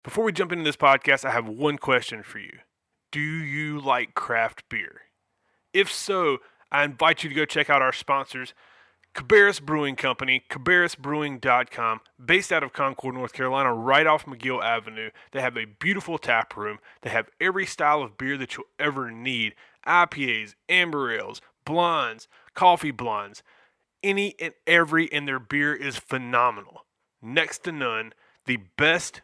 Before we jump into this podcast, I have one question for you. Do you like craft beer? If so, I invite you to go check out our sponsors, Cabarrus Brewing Company, cabarrusbrewing.com, based out of Concord, North Carolina, right off McGill Avenue. They have a beautiful tap room. They have every style of beer that you'll ever need. IPAs, amber ales, blondes, coffee blondes, any and every, and their beer is phenomenal. Next to none, the best,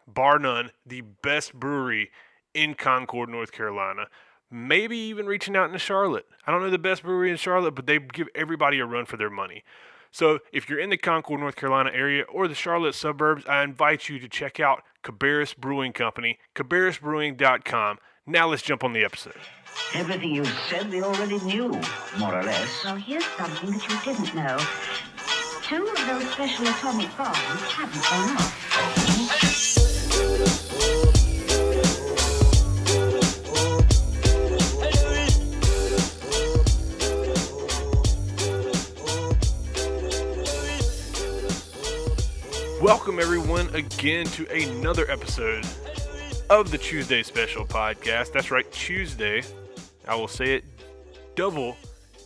bar none, the best brewery in Concord, North Carolina. Maybe even reaching out into Charlotte. I don't know the best brewery in Charlotte, but they give everybody a run for their money. So if you're in the Concord, North Carolina area or the Charlotte suburbs, I invite you to check out Cabarrus Brewing Company, cabarrusbrewing.com. Now let's jump on the episode. Everything you said we already knew, more or less. Well, here's something that you didn't know. 2 of those special atomic bombs haven't gone off. Welcome, everyone, again to another episode of the Chewsday Special Podcast. That's right, Chewsday. I will say it double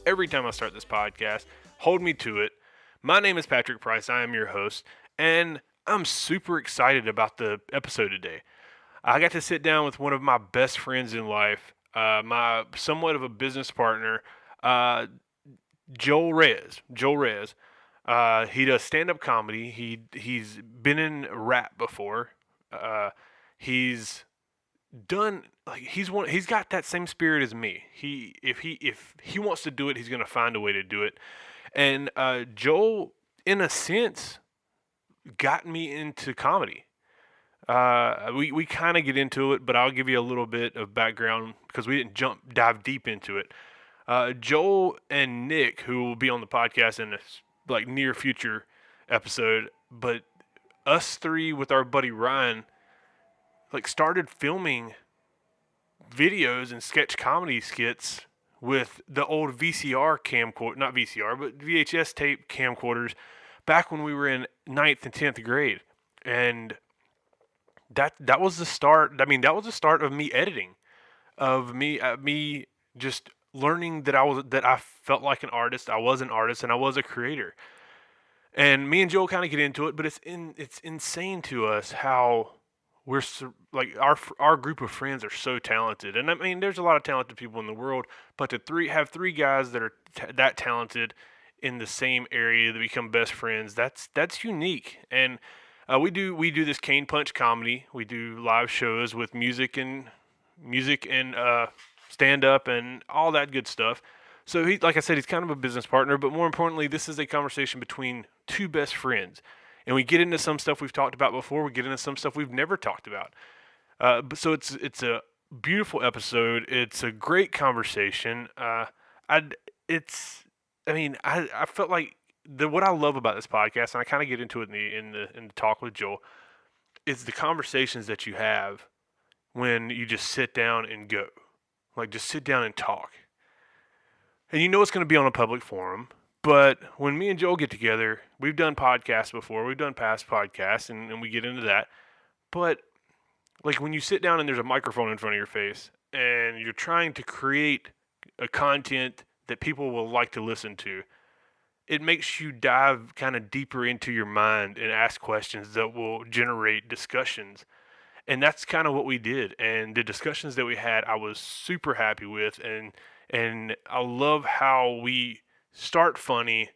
every time I start this podcast. Hold me to it. My name is Patrick Price. I am your host, and I'm super excited about the episode today. I got to sit down with one of my best friends in life, my somewhat of a business partner, Joel Reyes. He does stand-up comedy. He's been in rap before. He's done he's got that same spirit as me. If he wants to do it, he's gonna find a way to do it. And Joel, in a sense, got me into comedy. We kind of get into it, but I'll give you a little bit of background because we didn't dive deep into it. Joel and Nick, who will be on the podcast in this near future episode, but us three with our buddy Ryan started filming videos and sketch comedy skits with the old VCR camcorder, not VCR, but VHS tape camcorders back when we were in 9th and 10th grade. And that was the start. I mean, that was the start of me editing, of me just learning that I felt like an artist. I was an artist and I was a creator. And me and Joel kind of get into it, but it's insane to us how we're our group of friends are so talented. And I mean, there's a lot of talented people in the world, but to have three guys that are that talented in the same area that become best friends, that's unique. And we do this cane punch comedy. We do live shows with music and stand up and all that good stuff. So he, like I said, he's kind of a business partner, but more importantly, this is a conversation between two best friends. And we get into some stuff we've talked about before. We get into some stuff we've never talked about. So it's a beautiful episode. It's a great conversation. I felt like what I love about this podcast, and I kind of get into it in the talk with Joel, is the conversations that you have when you just sit down and go. Just sit down and talk. And you know it's going to be on a public forum, but when me and Joel get together, we've done podcasts before, we've done past podcasts, and we get into that. But, when you sit down and there's a microphone in front of your face, and you're trying to create a content that people will like to listen to, it makes you dive kind of deeper into your mind and ask questions that will generate discussions. And that's kind of what we did. And the discussions that we had, I was super happy with. And I love how we start funny,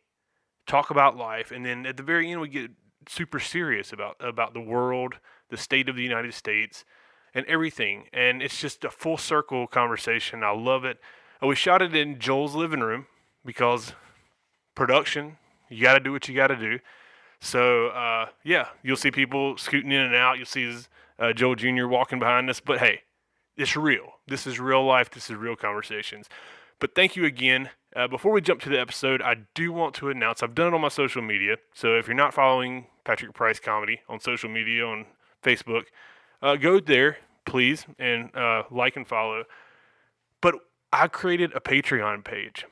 talk about life, and then at the very end we get super serious about the world, the state of the United States, and everything. And it's just a full circle conversation. I love it. We shot it in Joel's living room because production, you got to do what you got to do. So, you'll see people scooting in and out. You'll see Joel Jr. walking behind us. But, hey, it's real. This is real life. This is real conversations. But thank you again. Before we jump to the episode, I do want to announce, I've done it on my social media. So if you're not following Patrick Price Comedy on social media, on Facebook, go there, please, and like and follow. But I created a Patreon page.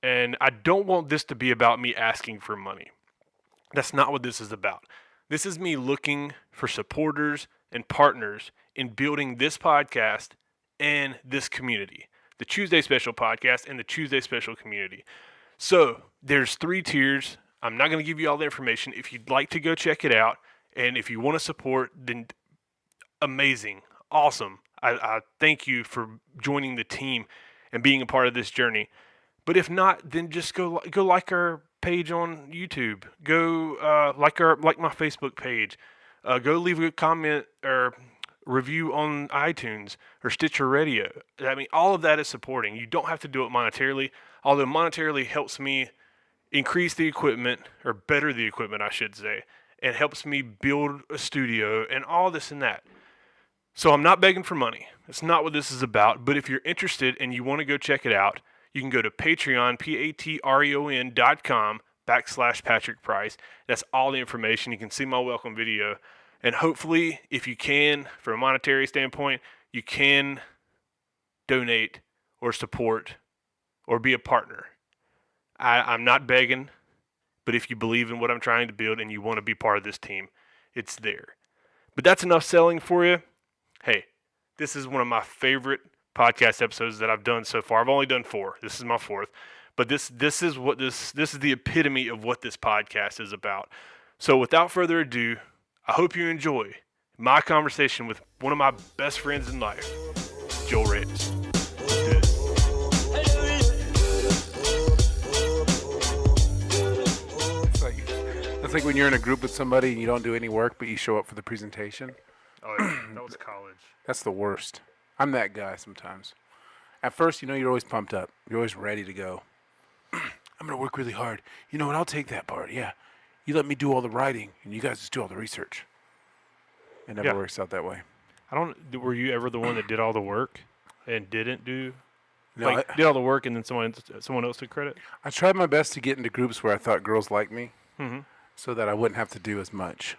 And I don't want this to be about me asking for money. That's not what this is about. This is me looking for supporters and partners in building this podcast and this community, the Chewsday Special podcast and the Chewsday Special community. So there's 3 tiers. I'm not going to give you all the information. If you'd like to go check it out, and if you want to support, then amazing, awesome. I thank you for joining the team and being a part of this journey. But if not, then just go like our page on YouTube. Go like my Facebook page. Go leave a comment or review on iTunes or Stitcher Radio. I mean, all of that is supporting. You don't have to do it monetarily, although monetarily helps me increase the equipment, or better the equipment, I should say, and helps me build a studio and all this and that. So I'm not begging for money. That's not what this is about. But if you're interested and you want to go check it out, you can go to Patreon, patreon.com/Patrick Price. That's all the information. You can see my welcome video. And hopefully, if you can, from a monetary standpoint, you can donate or support or be a partner. I'm not begging, but if you believe in what I'm trying to build and you want to be part of this team, it's there. But that's enough selling for you. Hey, this is one of my favorite podcast episodes that I've done so far. I've only done 4. This is my 4th. But this is the epitome of what this podcast is about. So without further ado, I hope you enjoy my conversation with one of my best friends in life, Joel Reyes. Let's do this. It's like when you're in a group with somebody and you don't do any work, but you show up for the presentation. Oh, yeah. That was college. That's the worst. I'm that guy sometimes. At first, you're always pumped up. You're always ready to go. I'm going to work really hard. You know what? I'll take that part. Yeah. You let me do all the writing, and you guys just do all the research. It never works out that way. Were you ever the one that did all the work and didn't do? No, did all the work and then someone else took credit? I tried my best to get into groups where I thought girls liked me, Mm-hmm. so that I wouldn't have to do as much.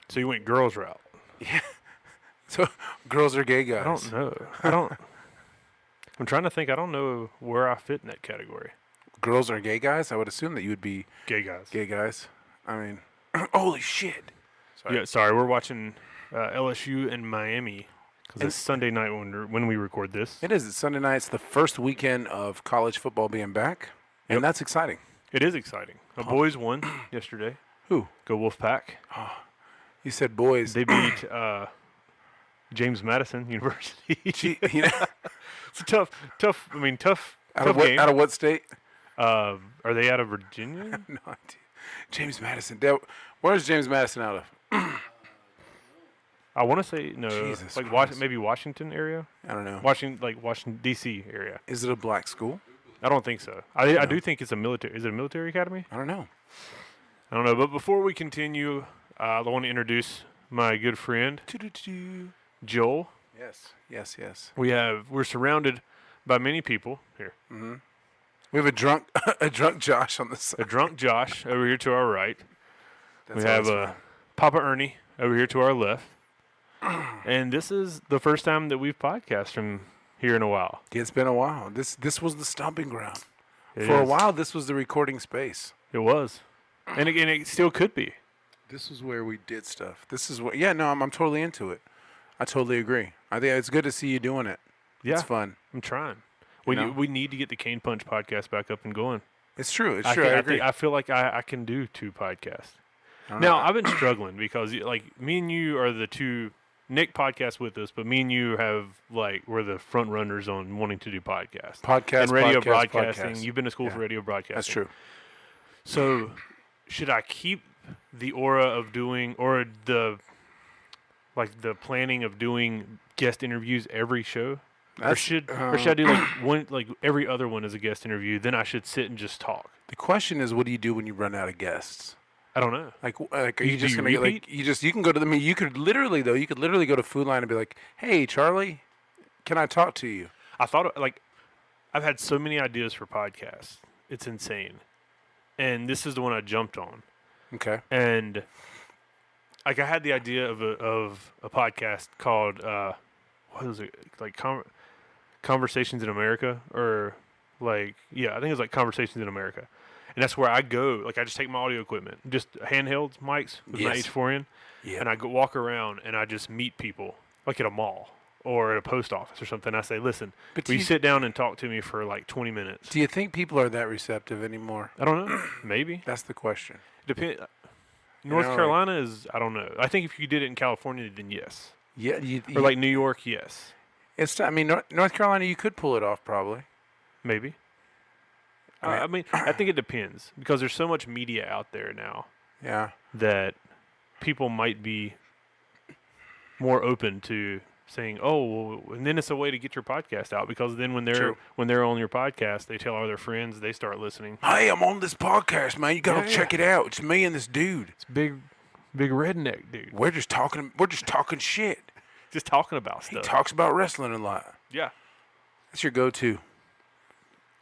So you went girls route. Yeah. So girls are gay guys. I don't know. I'm trying to think. I don't know where I fit in that category. Girls are gay guys? I would assume that you would be Gay guys. gay guys. I mean, holy shit. Sorry. Yeah, sorry. We're watching LSU and Miami because it's Sunday night when we record this. It is. It's Sunday night. It's the first weekend of college football being back, and Yep. that's exciting. It is exciting. The boys won yesterday. Who? Go Wolfpack. You said boys. They beat James Madison University. You know, It's a tough out of game. what? Out of what state? Are they out of Virginia? No idea. James Madison. Where's James Madison out of? I want to say no. Jesus like Christ. maybe Washington area. I don't know. Washington D.C. area. Is it a black school? I don't think so. I do think it's a military. Is it a military academy? I don't know. I don't know. But before we continue, I want to introduce my good friend Joel. Yes. We're surrounded by many people here. We have a drunk Josh on the side. A drunk Josh over here to our right. That's We have always fun. Papa Ernie over here to our left. And this is the first time that we've podcast from here in a while. It's been a while. This was the stomping ground. It For a is. while, this was the recording space. It was. And again, it still could be. This is where we did stuff. This is what. Yeah, no, I'm totally into it. I totally agree. I think it's good to see you doing it. Yeah. It's fun. I'm trying. You know? We need to get the Cane Punch podcast back up and going. It's true. It's I true. I agree. I feel like I can do 2 podcasts. I don't Now, know. I've been struggling because like me and you are the 2 Nick podcasts with us, but me and you we're the front runners on wanting to do podcasts. Podcast, And radio podcast, broadcasting. podcast. You've been to school Yeah. for radio broadcasting. That's true. So, should I keep the aura of doing, or the planning of doing guest interviews every show? Or should I do one, every other one as a guest interview? Then I should sit and just talk. The question is, what do you do when you run out of guests? I don't know. Like are Do you you just gonna repeat? you can go to the you could literally go to Food Line and be like, hey Charlie, can I talk to you? I thought I've had so many ideas for podcasts. It's insane. And this is the one I jumped on. Okay. And I had the idea of a podcast called what was it, Conversations in America, or I think it was Conversations in America. And that's where I go. Like I just take my audio equipment, just handheld mics with my Yes. H4n, Yep. and I go walk around and I just meet people, like at a mall or at a post office or something. I say, listen, But will do you you- sit down and talk to me for like 20 minutes? Do you think people are that receptive anymore? I don't know. Maybe. That's the question. Depend. North know, like- Carolina is, I don't know. I think if you did it in California, then yes. Yeah, Or like New York, yes. I mean, North Carolina, you could pull it off probably. Maybe. I I mean, I think it depends because there's so much media out there now Yeah. that people might be more open to saying, "Oh, well," and then it's a way to get your podcast out because then when True. they're on your podcast, they tell all their friends, they start listening. Hey, I'm on this podcast, man. You gotta Yeah, check it out. It's me and this dude. It's big redneck dude We're just talking shit. just talking about He stuff. talks about wrestling a lot. Yeah, That's your go-to.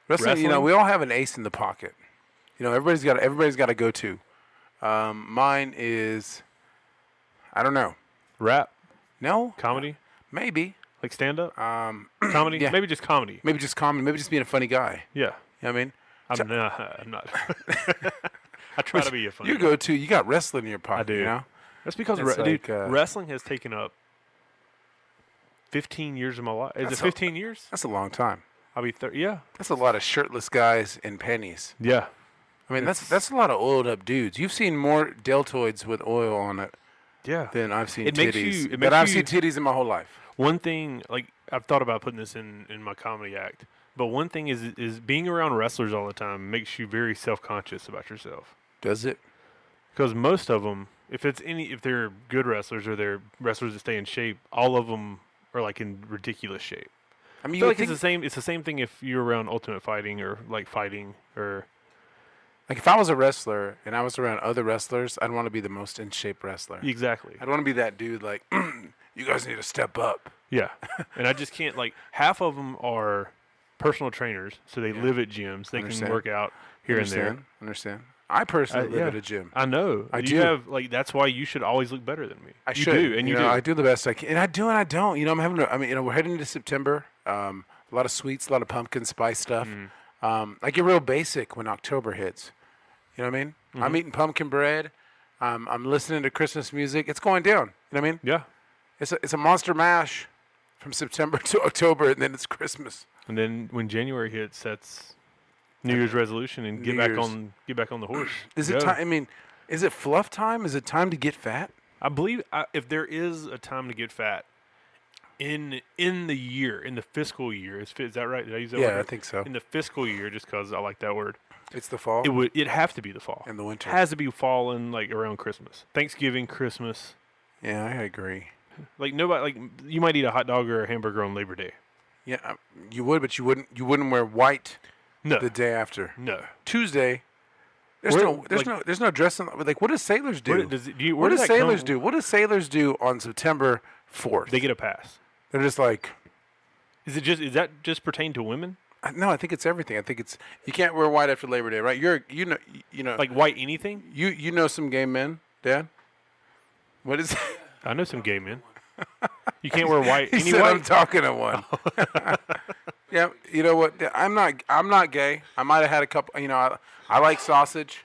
Wrestling, you know, Wrestling? we all have an ace in the pocket. You know, everybody's got a go-to. Mine is, I don't know. rap, No, comedy, maybe. like stand up, comedy, yeah. maybe just comedy. Maybe just comedy. Maybe just being a funny guy. Yeah, You know what I mean? I'm not. I try to be a funny. Your guy. go-to, you got wrestling in your pocket. I do. You know? That's because It's dude, like, wrestling has taken up 15 years of my life. Is it That's 15 years? That's a long time. I'll be 30. Yeah. That's a lot of shirtless guys in pennies. Yeah. I mean, that's a lot of oiled up dudes. You've seen more deltoids with oil on it Yeah. than I've seen It makes titties. you- it But makes I've you- seen titties in my whole life. One thing, like I've thought about putting this in my comedy act, but one thing is being around wrestlers all the time makes you very self-conscious about yourself. Does it? Because most of them, if they're good wrestlers or they're wrestlers that stay in shape, all of them are like in ridiculous shape. I I mean, feel you would like think, it's the same thing if you're around Ultimate Fighting or like fighting or like if I was a wrestler and I was around other wrestlers, I'd want to be the most in shape wrestler. exactly. I'd want to be that dude like, you guys need to step up. Yeah, and I just can't like half of them are personal trainers, so they live at gyms. They Understand. can work out here and there. Understand. I personally live yeah. at a gym. I know. I you do. have like that's why you should always look better than me. I you should. do, and you know, do. I do the best I can, and I do, and I don't. You know, we're heading into September. A lot of sweets, a lot of pumpkin spice stuff. Mm-hmm. I get real basic when October hits. You know what I mean? Mm-hmm. I'm eating pumpkin bread. I'm listening to Christmas music. It's going down. You know what I mean? Yeah, It's a monster mash from September to October, and then it's Christmas. and then when January hits, that's New Year's resolution and get New back Year's. on the horse. Is Go. it time? I mean, is it fluff time? Is it time to get fat? I believe if there is a time to get fat in the year, in the fiscal year, is that right? Did I use that word? Yeah, I right? think so. In the fiscal year, just because I like that word. It's the fall. It'd have to be the fall. And the winter. It has to be fall and like around Christmas, Thanksgiving, Christmas. Yeah, I agree. Like nobody, like you might eat a hot dog or a hamburger on Labor Day. Yeah, you would, but you wouldn't wear white No, the day after. no. Tuesday. There's Where- there's no dressing. Like, what do sailors do? Where does it- do you- what where do does that sailors come- do? What do sailors do on September 4th? They get a pass. They're just like, Is that just pertain to women? no, I think it's everything. I think it's you can't wear white after Labor Day, right? You know Like white anything? you know some gay men, Dad. What is? I know some gay men. You can't wear white. He Any said white? I'm talking to one. Yeah, you know what? I'm not gay. I might have had a couple. You know, I like sausage,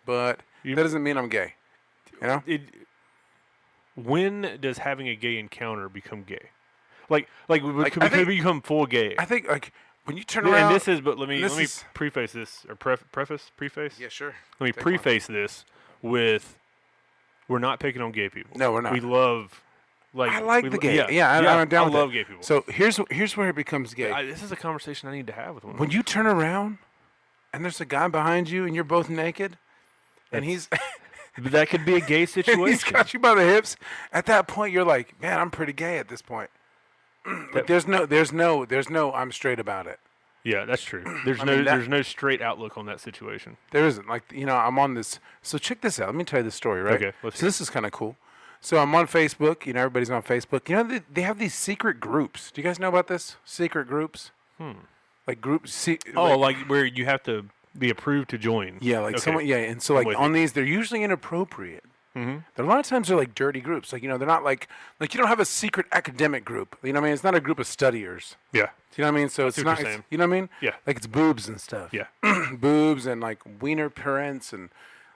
but You- that doesn't mean I'm gay. You know? When does having a gay encounter become gay? Like I could think- become full gay? I think like when you turn Yeah, around. and this is, but let me this is- preface this or preface. Yeah, sure. Let me Take one. preface this with, we're not picking on gay people. No, we're not. We love, I like we the lo- gay. Yeah, I'm down I with love it. gay people. So here's where it becomes gay. This is a conversation I need to have with one. When you turn around, and there's a guy behind you, and you're both naked, and he's But that could be a gay and he's situation. got you by the hips. At that point, you're like, man, I'm pretty gay at this point. Like, there's no I'm straight about it. Yeah, that's true. There's mean, that- there's no straight outlook on that situation. There isn't. Like, you know, I'm on this. So check this out. Let me tell you the story, right? Okay, let's So hear this is kind of cool. So I'm on Facebook. You know, everybody's on Facebook. You know, they have these secret groups. Do you guys know about this? Secret groups? Like groups. Like where you have to be approved to join. Yeah, like Okay. someone. Yeah, and so I'm like with on these, they're usually inappropriate. Mm-hmm. A lot of times they're like dirty groups. Like, they're not like you don't have a secret academic group. You know what I mean? It's not a group of studiers. Yeah. You know what I mean? So I it's see what not, you're saying. you know what I mean? Yeah. Like it's boobs and stuff. Yeah. Boobs and like wiener parents and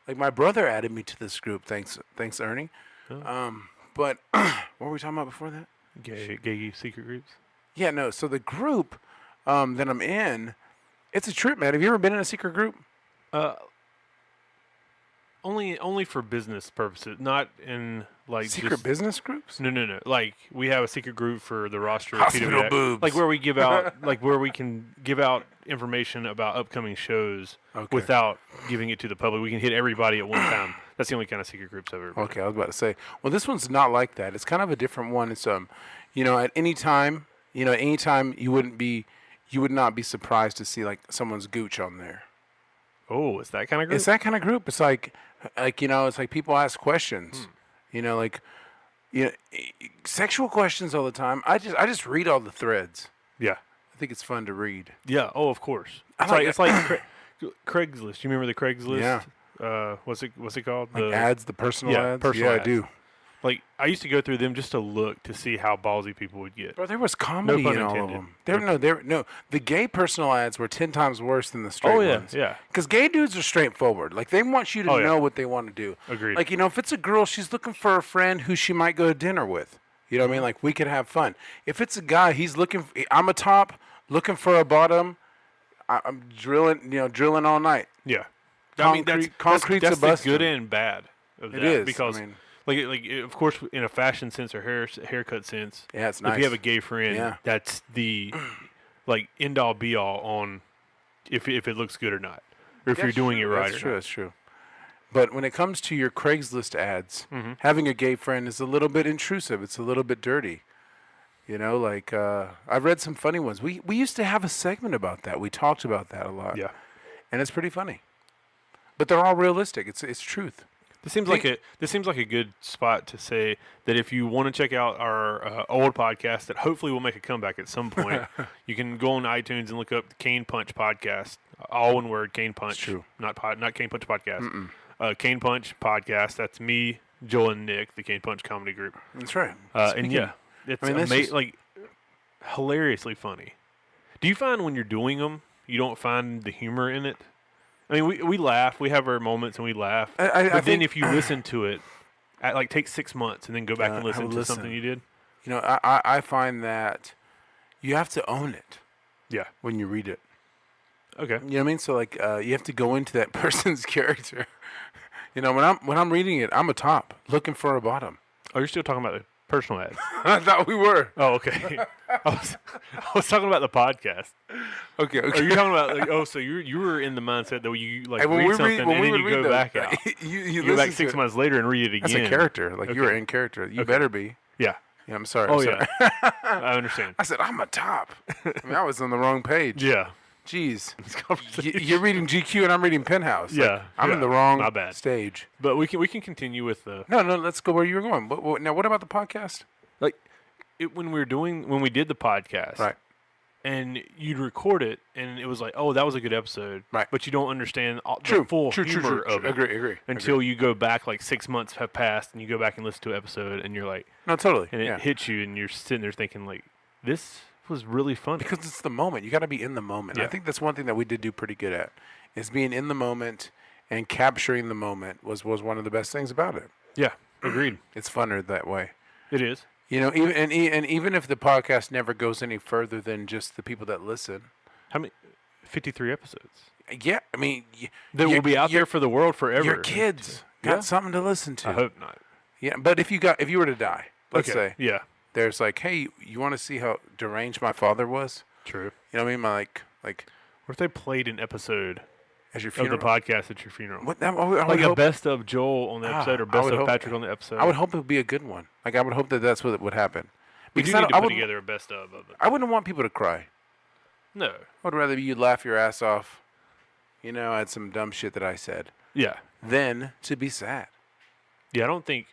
like my brother added me to this group. Thanks Ernie. Oh. But what were we talking about before that? Gay secret groups. Yeah, no. So the group that I'm in, it's a trip, man. Have you ever been in a secret group? Only for business purposes, not in like Secret business groups? No. Like we have a secret group for the roster of Hospital PWX, boobs. like where we give out, like where we can give out information about upcoming shows Okay. without giving it to the public. We can hit everybody at one time. That's the only kind of secret groups I've ever been in. Okay, I was about to say. Well, this one's not like that. It's kind of a different one. It's at any time, you would not be surprised to see like someone's gooch on there. Oh, it's that kind of group. It's that kind of group. It's like it's like people ask questions. Sexual questions all the time. I just read all the threads. Yeah. I think it's fun to read. Yeah. Oh, of course. I It's like like Craigslist. You remember the Craigslist? Yeah. What's it called? Like ads, the personal yeah, ads. personal yeah, ads. I do. Like I used to go through them just to look to see how ballsy people would get. Bro, there was comedy pun in all of intended. them. The gay personal ads were 10 times worse than the straight ones. Yeah. Because gay dudes are straightforward. Like, they want you to Oh, yeah. know what they want to do. Agreed. Like, if it's a girl, she's looking for a friend who she might go to dinner with. You know what I mean? Like, we could have fun. If it's a guy, I'm a top, looking for a bottom. I'm drilling all night. Yeah. Concrete's that's a the buster. good and bad of that. It is. Because, I mean, of course, in a fashion sense or haircut sense, yeah, it's if nice. you have a gay friend, Yeah. that's the end all be all on if it looks good or not, or if you're That's true. It right That's or true. not. That's true. But when it comes to your Craigslist ads, Mm-hmm. having a gay friend is a little bit intrusive. It's a little bit dirty. I've read some funny ones. We used to have a segment about that. We talked about that a lot. Yeah. And it's pretty funny. But they're all realistic. It's truth. This seems like a good spot to say that if you want to check out our old podcast that hopefully will make a comeback at some point, you can go on iTunes and look up the Cane Punch podcast, all one word, Cane Punch. It's true. Not Cane Punch podcast. Cane Punch podcast. That's me, Joel, and Nick, the Cane Punch comedy group. That's right. And yeah, it's that's just- like hilariously funny. Do you find when you're doing them, you don't find the humor in it? I mean, we laugh. We have our moments and we laugh. I But then think- if you listen to it, take 6 months and then go back and I listen would to listen. something you did. I find that you have to own it Yeah. when you read it. Okay. You know what I mean? So you have to go into that person's character. When I'm reading it, I'm a top looking for a bottom. Oh, you're still talking about the personal ads. I thought we were. Oh, okay. I was talking about the podcast. Okay. Are you talking about so you were in the mindset that you Hey, when read we something read- when and we then would you read go those, back out. you You go back listen 6 to it. months later and read it again. That's a character. Like you were Okay. in character. You Okay. better be. Yeah. Yeah, I'm sorry. Oh I'm sorry. yeah. I understand. I said I'm a top. I mean, I was on the wrong page. Yeah. Jeez. This conversation. You're reading GQ and I'm reading Penthouse. Like, Yeah, I'm in yeah. the wrong My bad. stage. But we can continue with the No, let's go where you were going. Now, what about the podcast? when we did the podcast. Right. And you'd record it, and it was like, oh, that was a good episode. Right. But you don't understand True. the full True. humor of it. Agree. Until you go back, 6 months have passed, and you go back and listen to an episode, and you're like, No, totally. and it yeah. hits you, and you're sitting there thinking, this was really funny. Because it's the moment. You got to be in the moment. I Yeah. think that's one thing that we did do pretty good at, is being in the moment and capturing the moment was one of the best things about it. Yeah, agreed. It's funner that way. It is. Even if the podcast never goes any further than just the people that listen. How many? 53 episodes. Yeah, I mean, That will be out there for the world forever. Your kids got Yeah. something to listen to. I hope not. Yeah, but if you were to die, let's Okay. say, Yeah. there's hey, you want to see how deranged my father was? True. You know what I mean? Like What if they played an episode as your of funeral. the podcast at your funeral? What, I would Like a hope, best of Joel on the episode or I best would of hope- Patrick on the episode. I would hope it would be a good one. I would hope that that's what would happen. We do I need to I put wouldn't- together a best of it. I wouldn't want people to cry. No. I would rather you laugh your ass off, at some dumb shit that I said, Yeah. than to be sad. Yeah, I don't think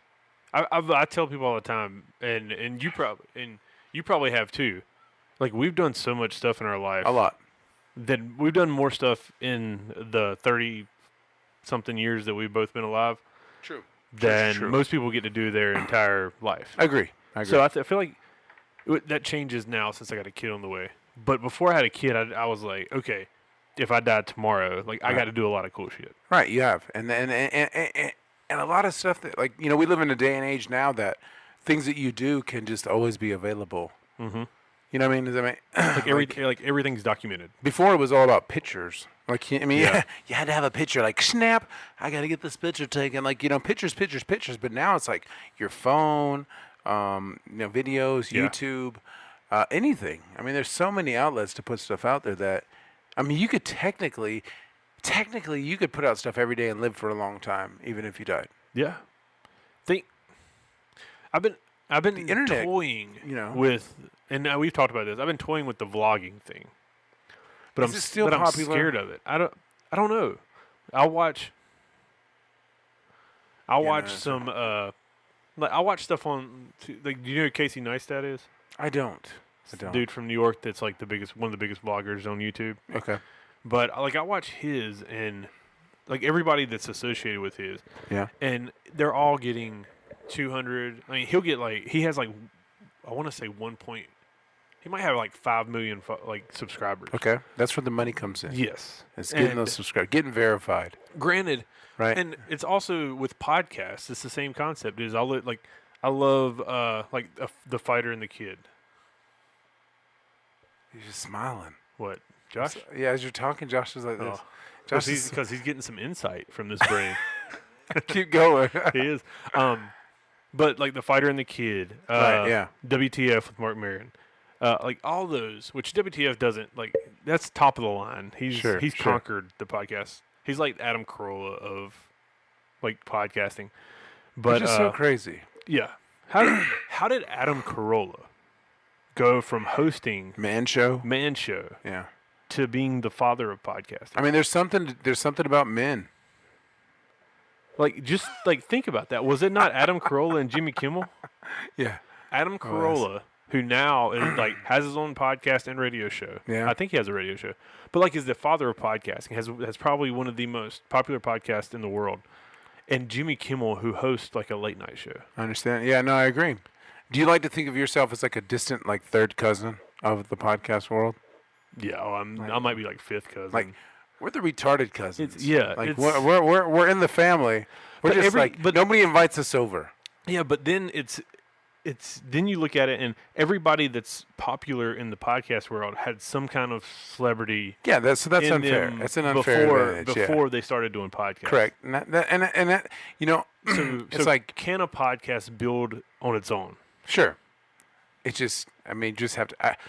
I tell people all the time, and you probably have too. We've done so much stuff in our life. A lot. That we've done more stuff in the 30-something years that we've both been alive True. than true. most people get to do their entire life. I agree. So I feel like that changes now since I got a kid on the way. But before I had a kid, I was like, okay, if I died tomorrow, like I got to do a lot of cool shit. Right, you have, and a lot of stuff that, like, we live in a day and age now that things that you do can just always be available. Mm-hmm. You know what I mean? Like everything's documented. Before it was all about pictures. Like, Yeah. you had to have a picture. Like, snap, I got to get this picture taken. Like, pictures. But now it's like your phone, videos, Yeah. YouTube, anything. I mean, there's so many outlets to put stuff out there that, you could technically, you could put out stuff every day and live for a long time, even if you died. Yeah. I've been The internet, toying with, and we've talked about this. I've been toying with the vlogging thing, but Is it still I'm popular? scared of it. I don't know. I'll watch some I watch stuff on like. Do you know who Casey Neistat is? I don't. Dude from New York that's like one of the biggest vloggers on YouTube. Okay. But like I watch his and like everybody that's associated with his. Yeah. And they're all getting 200. I mean, he'll get he has like I want to say 1 point. He might have like 5 million subscribers. Okay. That's where the money comes in. Yes. It's getting those subscribers, getting verified. Granted, right? And it's also with podcasts. It's the same concept. I love the fighter and the kid. He's just smiling. What, Josh? Yeah, as you're talking, Josh is like this. Josh, because he's getting some insight from this brain. Keep going. He is. But like the fighter and the kid. Right. Yeah. WTF with Mark Maron. Like all those, which WTF doesn't like. That's top of the line. He's conquered the podcast. He's like Adam Carolla of like podcasting. But which is so crazy. Yeah. How did Adam Carolla go from hosting Man Show, yeah, to being the father of podcasting? I mean, there's something about men. Like, just like think about that. Was it not Adam Carolla and Jimmy Kimmel? Yeah. Adam Carolla, who now is like has his own podcast and radio show. Yeah. I think he has a radio show. But like is the father of podcasting. Has probably one of the most popular podcasts in the world. And Jimmy Kimmel, who hosts like a late night show. I understand. Yeah, no, I agree. Do you like to think of yourself as like a distant, like third cousin of the podcast world? Yeah, I might be like fifth cousin. Like we're the retarded cousins. Like we're in the family. We're just but nobody invites us over. Yeah, but then it's then you look at it and everybody that's popular in the podcast world had some kind of celebrity. Yeah, that's unfair. That's an unfair advantage. Before they started doing podcasts. Correct. And that so it's like, can a podcast build on its own? Sure. It's just, just have to. That's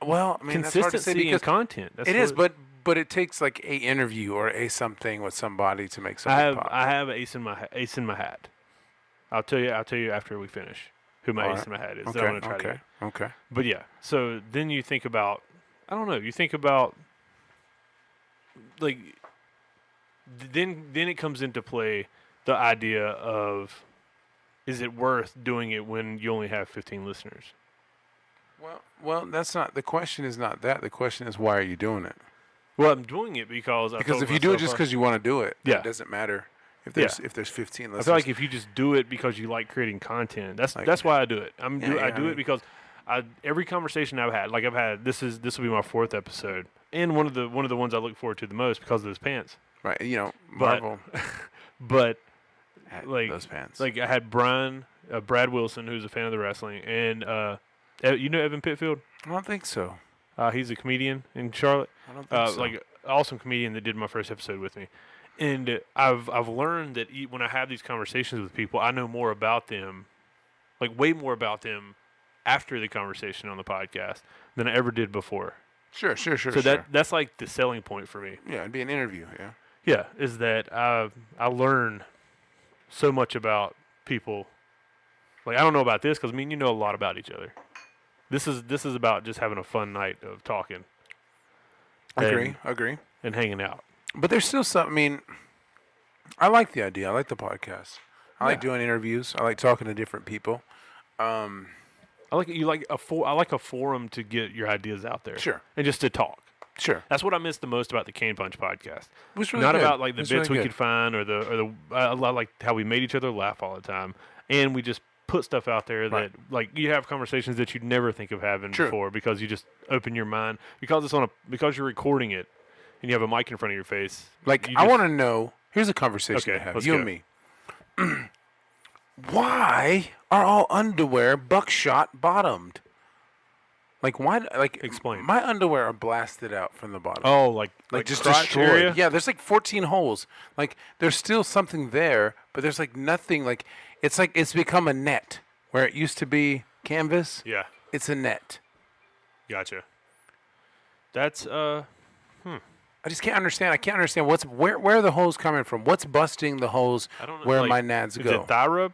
hard to say consistency because and content. It is, but it takes like a interview or a something with somebody to make something pop. I have an ace in my hat. I'll tell you after we finish who my ace in my hat is. Okay. That I'm gonna try to get. Okay. But yeah, so then you think about, I don't know. You think about like then it comes into play the idea of, is it worth doing it when you only have 15 listeners? Well, that's not the question. Is not that the question is why are you doing it? Well, I'm doing it because if you do it just because you want to do it, yeah, it doesn't matter if there's 15 listeners. I feel like if you just do it because you like creating content, that's why I do it. I do it because every conversation I've had, this will be my 4th episode, and one of the ones I look forward to the most because of those pants. Right, Marvel. But like those pants. Like I had Brad Wilson, who's a fan of the wrestling, and Evan Pitfield. I don't think so. He's a comedian in Charlotte. I don't think so. Like an awesome comedian that did my first episode with me. And I've learned that when I have these conversations with people, I know more about them, like way more about them after the conversation on the podcast than I ever did before. Sure. So that's like the selling point for me. Yeah, it'd be an interview, yeah. Yeah, is that I learn so much about people. Like I don't know about this because you know a lot about each other. This is about just having a fun night of talking. Agree. And hanging out. But there's still something. I like the idea. I like the podcast. I like doing interviews. I like talking to different people. I like a forum to get your ideas out there. Sure. And just to talk. Sure. That's what I miss the most about the Cane Punch podcast. It was really Not good. about like the It was bits really we good. could find or the I like how we made each other laugh all the time, and we just put stuff out there Right. that like you have conversations that you'd never think of having True. before because you just open your mind because because you're recording it and you have a mic in front of your face. Like, you I just- want to know. Here's a conversation Okay, to have. let's You go. and me. Why are all underwear buckshot bottomed? Like, why? Like, Explain. My underwear are blasted out from the bottom. Oh, like just crotch destroyed. area? Yeah, there's like 14 holes. Like, there's still something there, but there's like nothing. Like it's become a net where it used to be canvas. Yeah, It's a net. gotcha. That's I just can't understand. I can't understand where are the holes coming from? What's busting the holes I don't know where like, my nads is go? it thigh rub?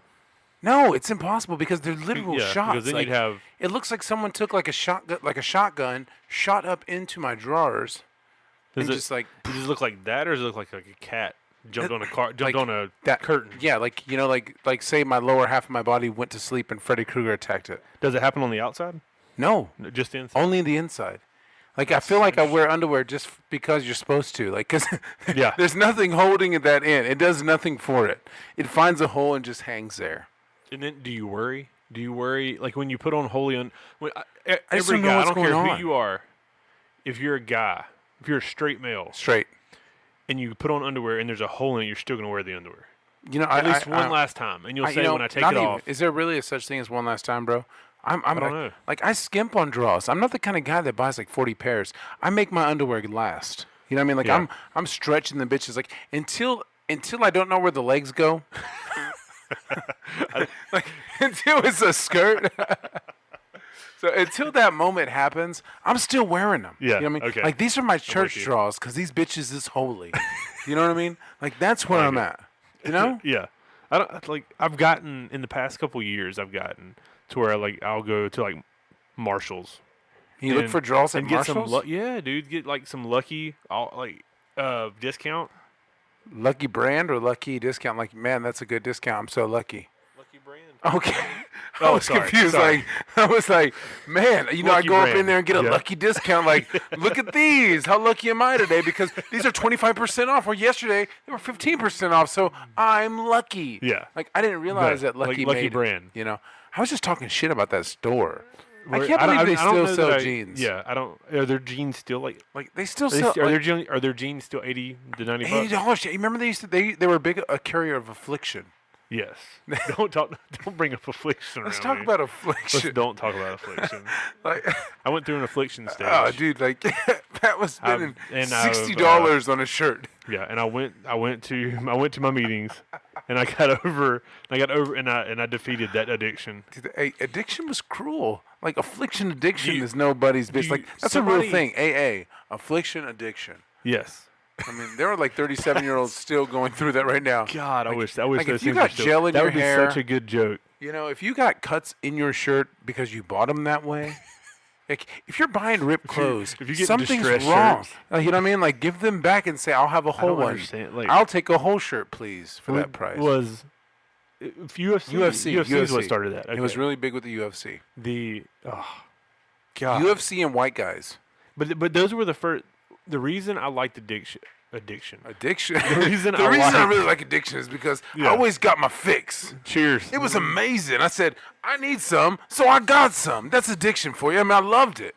No, it's impossible because they're literal Yeah, shots. because then Like, you'd have it looks like someone took like a shotgun, shot up into my drawers, does and it just like does it look like that or does it look like a cat jumped on a car jumped like on a that curtain? Yeah, like like say my lower half of my body went to sleep and Freddy Krueger attacked it. Does it happen on the outside? No, No, just the inside. only the inside. Like I feel like I wear underwear just because you're supposed to. Like because Yeah. there's nothing holding it that in. It does nothing for it. It finds a hole and just hangs there. And then, do you worry? Do you worry like when you put on holy on? When, just every don't know guy, I what's don't care going who on. you are. If you're a guy, if you're a straight male, Straight. and you put on underwear and there's a hole in it, you're still gonna wear the underwear You know, at least one last time, and you'll say when I take not it even, off. Is there really a such thing as one last time, bro? I'm don't like, know. like I skimp on draws. I'm not the kind of guy that buys like 40 pairs. I make my underwear last. You know what I mean? Like Yeah. I'm stretching the bitches like until I don't know where the legs go. Like until it's a skirt. So until that moment happens, I'm still wearing them. Yeah, You know what I mean? okay. Like these are my church you. draws because these bitches is holy. You know what I mean? Like that's where Like I'm it. at. You know? Yeah, I don't like. I've gotten in the past couple years. I've gotten to where like I'll go to like Marshalls. You look and- for draws at and get Marshalls? some. Yeah, dude, get like some lucky, discount. Lucky brand or lucky discount? Like, man, that's a good discount. I'm so lucky. Lucky brand. Okay. I Oh, was sorry, confused. sorry. Like, I was like, man, you know, Lucky I go up in brand. there and get a Yeah. lucky discount. Like, look at these. How lucky am I today? Because these are 25% off. Or yesterday, they were 15% off. So I'm lucky. Yeah. Like, I didn't realize No, that Lucky like Lucky made, brand. You know, I was just talking shit about that store. I Where- can't don't- believe they I don't still know sell that jeans. Yeah, I don't. Are their jeans still like? Like, they still Are, they sell. st- are, like, their jeans still $80 to $90? $80. You remember they used to, they were a big a carrier of affliction. Yes. Don't bring up affliction. Let's around talk me. about Let's affliction. don't talk about affliction. Like, I went through an affliction stage. oh, dude, like that was spending and I've, $60 on a shirt. Yeah, and I went to my meetings, and I got over and I defeated that addiction. Dude, hey, addiction was cruel. Like affliction, addiction is nobody's bitch. you- Like that's a real somebody- thing. AA, affliction, addiction. Yes. I mean, there are like 37-year-olds still going through that right now. God, I wish like, if those you things got were still, gel in that your would be hair- such a good joke. You know, if you got cuts in your shirt because you bought them that way, like if you're buying ripped clothes, if you get something's distressed wrong. shirts. You know what I mean? Like give them back and say, "I'll have a whole don't one. understand, like- I'll take a whole shirt, please, for that price." Was UFC is what started that. It was Okay. really big with the UFC. the God. UFC and white guys. But those were the first. The reason I liked addiction. Addiction. The reason I like- really like addiction is because Yeah. I always got my fix. Cheers. It was amazing. I said, I need some, so I got some. That's addiction for you. I mean, I loved it.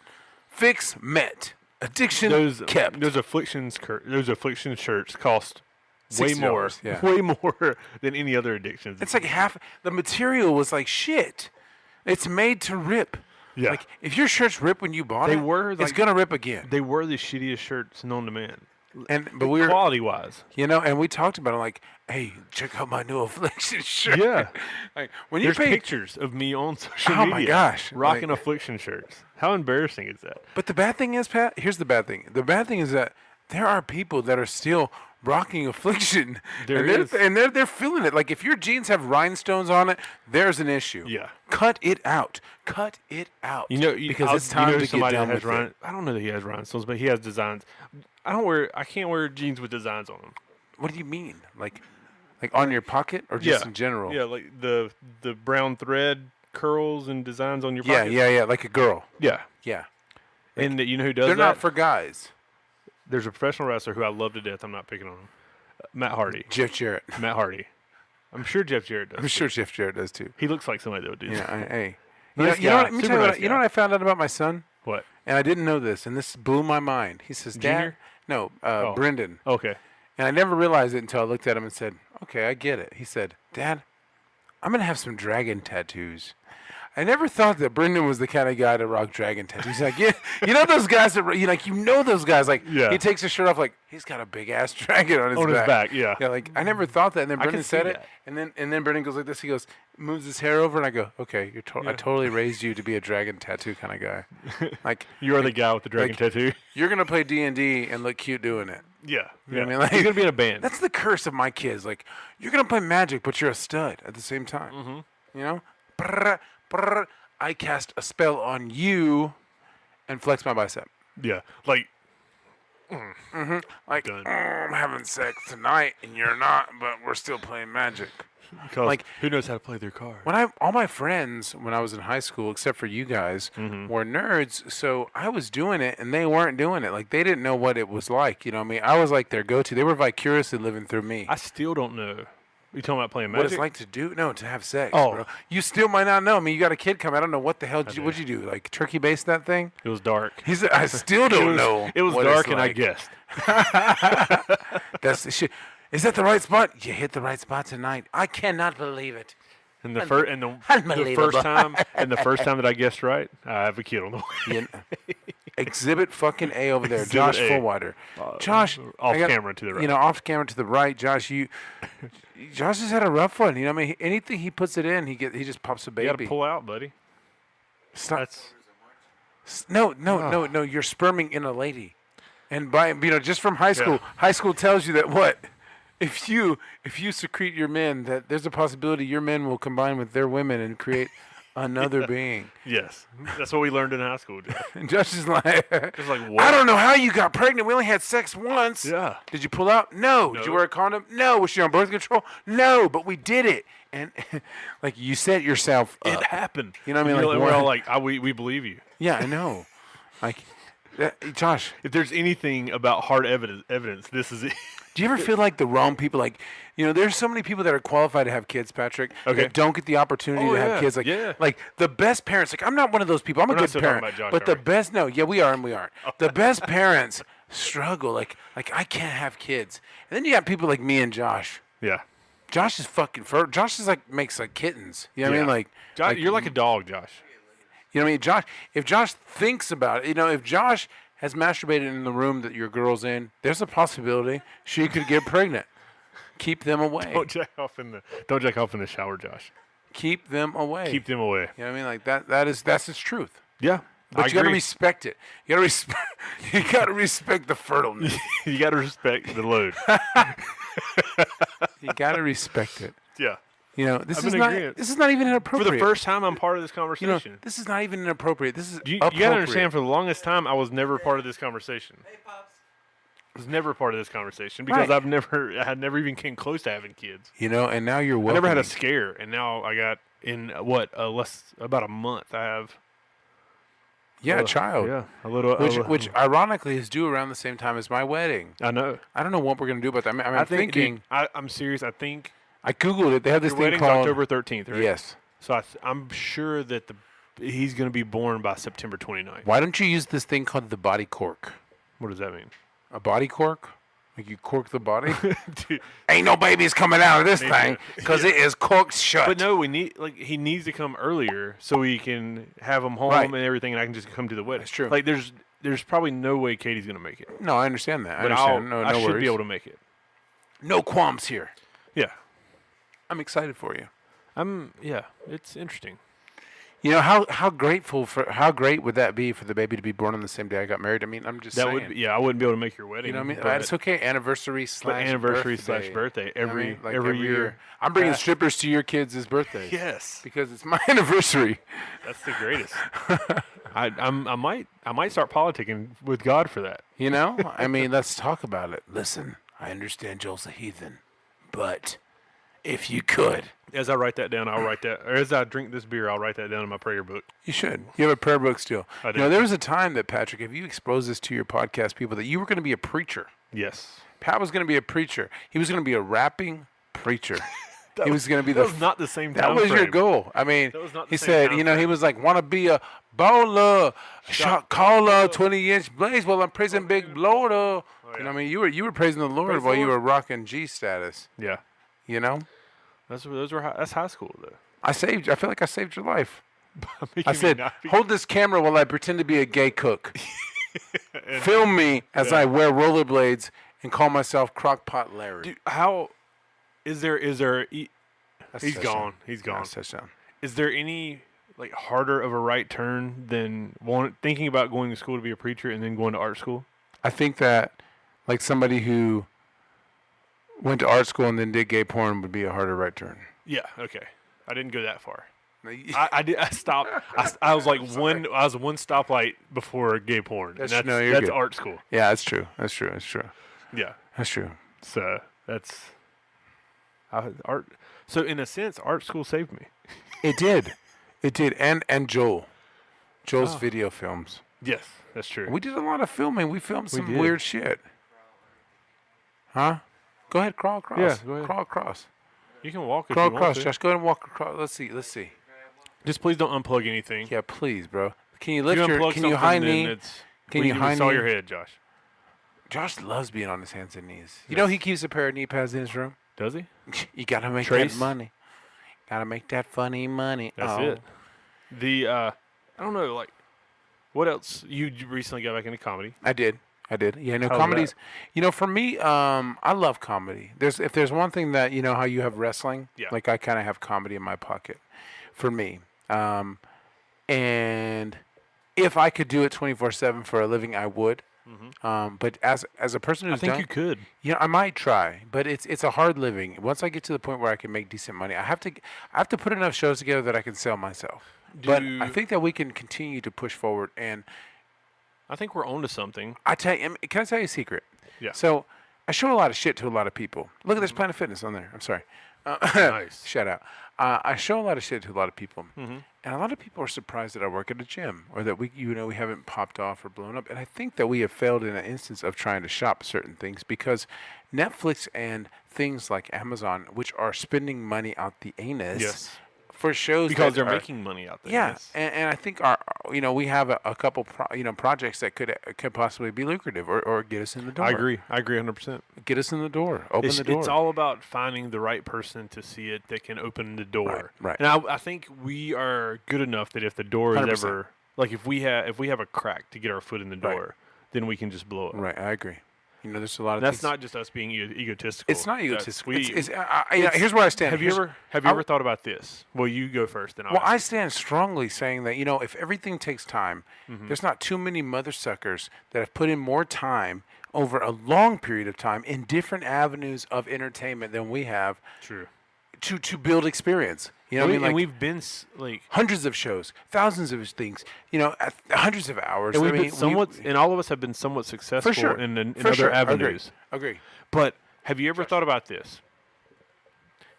Fix met. Addiction those kept. Those affliction shirts cost way more, $60, yeah. way more than any other addictions. It's like half. The material was like shit. It's made to rip. Yeah. Like if your shirts rip when you bought They it, were, it's like- gonna rip again. they were the shittiest shirts known to man. But we were, Quality wise. you know, and we talked about it. Like, hey, check out my new affliction shirt. Yeah. Like when you There's pay. pictures of me on social Oh media. my gosh, Rocking like- affliction shirts. How embarrassing is that? But the bad thing is, Pat. Here's the bad thing. The bad thing is that there are people that are still rocking affliction. There and is. they're feeling it. Like if your jeans have rhinestones on it, there's an issue. Yeah. Cut it out. Cut it out. Because it's time to get somebody done that has with it. I don't know that he has rhinestones, but he has designs. I can't wear jeans with designs on them. What do you mean? Like on your pocket or just in general? Yeah, like the brown thread curls and designs on your Yeah, pocket. yeah, yeah. Like a girl. Yeah. Yeah. And you know who does They're that? not for guys. There's a professional wrestler who I love to death. I'm not picking on him. Matt Hardy. Jeff Jarrett. Matt Hardy. I'm sure Jeff Jarrett does. I'm sure Jeff Jarrett does too. He looks like somebody that would do Yeah, that. hey. Nice You know guy. what, let me Super tell you nice what, you know guy. what I found out about my son? What? And I didn't know this, and this blew my mind. He says, Dad, Junior? no, Oh. Brendan. Okay. And I never realized it until I looked at him and said, okay, I get it. He said, Dad, I'm going to have some dragon tattoos. I never thought that Brendan was the kind of guy to rock dragon tattoos. He's like, yeah, you know those guys that, those guys, like, Yeah. he takes his shirt off, like, he's got a big-ass dragon on his back. On his back, yeah. Yeah, like, I never thought that. And then I Brendan can see said it, that. and then Brendan goes like this. He goes, moves his hair over, and I go, okay, I totally raised you to be a dragon tattoo kind of guy. Like, You are the guy with the dragon tattoo. you're going to play D&D and look cute doing it. Yeah. You know what I mean? Like, He's going to be in a band. That's the curse of my kids. Like, you're going to play Magic, but you're a stud at the same time. Mm-hmm. You know? Brr, brr, I cast a spell on you and flex my bicep. Yeah. Like, Like, Done. I'm having sex tonight and you're not, but we're still playing Magic. because Like- who knows how to play their cards? All my friends when I was in high school, except for you guys, were nerds. So I was doing it and they weren't doing it. Like, they didn't know what it was like. You know what I mean? I was like their go-to. They were vicariously living through me. I still don't know. You talking about playing What Magic? it's like to do? No, to have sex. Oh. Bro. You still might not know. I mean, you got a kid coming. I don't know what the hell what'd you do? Like turkey baste that thing? It was dark. I still don't know. It was what dark, it's and I like. guessed. That's the shit. Is that the right spot? You hit the right spot tonight. I cannot believe it. And the first and the Unbelievable. first time that I guessed right, I have a kid on the way. You know, Exhibit fucking A over there, Exhibit Josh A. Fullwider. Josh, off I got- camera to the right. You know, off camera to the right. Josh, Josh has had a rough one. You know, what I mean, anything he puts it in, he just pops a baby. You got to pull out, buddy. Stop. That's No, you're sperming in a lady. And just from high school, Yeah. high school tells you that what? If you secrete your men, that there's a possibility your men will combine with their women and create another being. yes. That's what we learned in high school. Jeff. And Josh is like, Just like what? I don't know how you got pregnant. We only had sex once. Yeah. Did you pull out? No. Did you No. wear a condom? No. Was she on birth control? No. But we did it. And like you set yourself up. It happened. You know what I mean? And Like, we're all what? like, we believe you. Yeah, I know. Like, Josh, If there's anything about hard evidence, this is it. do you ever feel like the wrong people, like, there's so many people that are qualified to have kids, Patrick, Okay. that don't get the opportunity Oh, to have yeah, kids. Like, yeah. like the best parents, like, I'm not one of those people. I'm We're a not good still talking parent. about Josh, But are the we? best, no, yeah, we are and we aren't. The best parents struggle. Like, I can't have kids. And then you got people like me and Josh. Yeah. Josh is fucking, Josh is like, makes like kittens. You know what I mean? Yeah. Like, Josh, you're like a dog, Josh. you know what I mean? Josh, if Josh thinks about it, if Josh has masturbated in the room that your girl's in, there's a possibility she could get pregnant. Keep them away. Don't jack off in the shower, Josh. Keep them away. Keep them away. You know what I mean? Like that's its truth. Yeah. But I you gotta agree. respect it. You gotta you gotta respect the fertileness. You got to respect the load. You gotta respect it. Yeah. This I'm is in not agreement. this is not even For inappropriate. the first time, I'm part of this conversation. this is not even inappropriate. This is You got to understand, appropriate. for the longest time, I was never part of this conversation. I was never part of this conversation because Right. I had never even came close to having kids. And now you're I welcome. never had a scare, and now I got about a month. I have a child. Yeah, a little. Which ironically is due around the same time as my wedding. I know. I don't know what we're gonna do about that. I mean, I I'm think, thinking. dude, I'm serious. I think I googled it. They have this your thing wedding's called October 13th, right? Yes. So I'm sure that he's going to be born by September 29th. Why don't you use this thing called the body cork? What does that mean? A body cork? Like you cork the body? Dude, Ain't no babies coming out of this Ain't thing no- because it is corked shut. but no, he needs to come earlier so we can have him home Right. and everything, and I can just come to the wedding. That's true. Like there's probably no way Katie's going to make it, No, I understand that. I but understand. No I should worries. be able to make it. No qualms here. Yeah, I'm excited for you. Yeah, it's interesting. How great would that be for the baby to be born on the same day I got married? I mean, I'm just That saying. would I wouldn't be able to make your wedding. You know what I mean? but- It's okay. Anniversary but / / birthday You know what I every mean? Like every year. I'm bringing Pat- strippers to your kids' birthdays. Yes, Because it's my anniversary. that's the greatest. I might start politicking with God for that. I mean, let's talk about it. Listen, I understand Joel's a heathen, but If you could. As I write that down, I'll write that. Or as I drink this beer, I'll write that down in my prayer book. You should. You have a prayer book still. I do. You know, there was a time that, Patrick, if you exposed this to your podcast people, that you were going to be a preacher. Yes. Pat was going to be a preacher. He was going to be a rapping preacher. He was going to be That was not the same time That was your frame. goal. I mean, That was not the he same said, time you know, he frame. was like, want to be a bowler, shot caller, 20-inch blaze while I'm praising Big Bloater. You know, what I mean, you were praising the Lord Praise while the you Lord. were rocking G status. Yeah. You know, That's high school though. I feel like I saved your life. You I may said, not be- hold this camera while I pretend to be a gay cook. Film me as I wear rollerblades and call myself Crockpot Larry. Dude, how is there? That's He's touchdown. gone. He's gone. That's touchdown. Is there any like harder of a right turn than thinking about going to school to be a preacher and then going to art school? I think that, like, somebody who went to art school and then did gay porn would be a harder right turn. Yeah. Okay. I didn't go that far. I I did. I stopped. I was like one. I was one stoppart before gay porn. That's- and no, that's you're that's good. art school. Yeah, that's true. That's true. That's true. Yeah. That's true. So that's art. So in a sense, art school saved me. It did. It did. And Joel's video films. Yes, that's true. We did a lot of filming. We filmed some did. weird shit. Huh? Go ahead, crawl across. Yeah, go ahead. Crawl across. You can walk if Crawl you want across, to. Josh. Go ahead and walk across. Let's see. Let's see. Just please don't unplug anything. Yeah, please, bro. Can you If lift you your? unplug Can you something, high then knee? it's- Can we you high saw knee? your head, Josh? Josh loves being on his hands and knees. You know he keeps a pair of knee pads in his room. Does he? You gotta make Trace? that money. Gotta make that funny money. That's Oh. it. The I don't know, like, what else? You recently got back into comedy. I did. Yeah, no, How's comedies. that? You know, for me, I love comedy. If there's one thing that, you know, how you have wrestling, Yeah. like I kind of have comedy in my pocket, for me. And if I could do it 24/7 for a living, I would. But as a person I who's think done, you could. you know, I might try, but it's a hard living. Once I get to the point where I can make decent money, I have to put enough shows together that I can sell myself. But I think that we can continue to push forward. And I think we're onto something. can I tell you a secret? Yeah. So I show a lot of shit to a lot of people. Look at this Planet Fitness on there. I'm sorry. Nice. Shout out. I show a lot of shit to a lot of people, and a lot of people are surprised that I work at a gym or that we haven't popped off or blown up. And I think that we have failed in an instance of trying to shop certain things because Netflix and things like Amazon, which are spending money out the anus Yes. for shows Because that they're are- making money out there. yeah, Yes. and I think we have a couple projects that could possibly be lucrative or get us in the door. I agree. I agree 100%. Get us in the door. Open the door. It's all about finding the right person to see it that can open the door. Right. And I think we are good enough that if the door is 100%. ever like if we have a crack to get our foot in the Right. door, then we can just blow it. Right, I agree. You know, there's a lot of And that's things. not just us being egotistical. It's not That's- egotistical. we- Here's where I stand. have you Here's- ever thought about this? Well, you go first, then I'll. Well, ask. I stand strongly saying that, you know, if everything takes time, Mm-hmm. there's not too many mother suckers that have put in more time over a long period of time in different avenues of entertainment than we have True. to build experience. You know what I mean? and Like we've been like, hundreds of shows, thousands of things, you know, hundreds of hours. and we've I been mean, somewhat, and all of us have been somewhat successful for sure. in For other sure. avenues. Agree. But have you ever thought about this?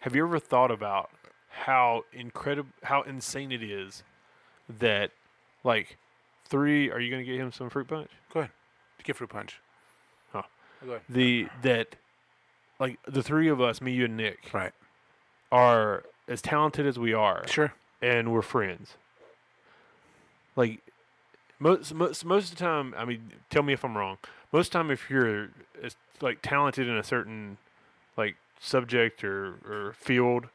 Have you ever thought about how insane it is that, like, are you going to get him some fruit punch? Go ahead. Get fruit punch. Huh. Go ahead. Like, the three of us, me, you, and Nick, Right. are as talented as we are, Sure. and we're friends. Like, most of the time, I mean, tell me if I'm wrong. Most of the time, if you're like talented in a certain like subject or field,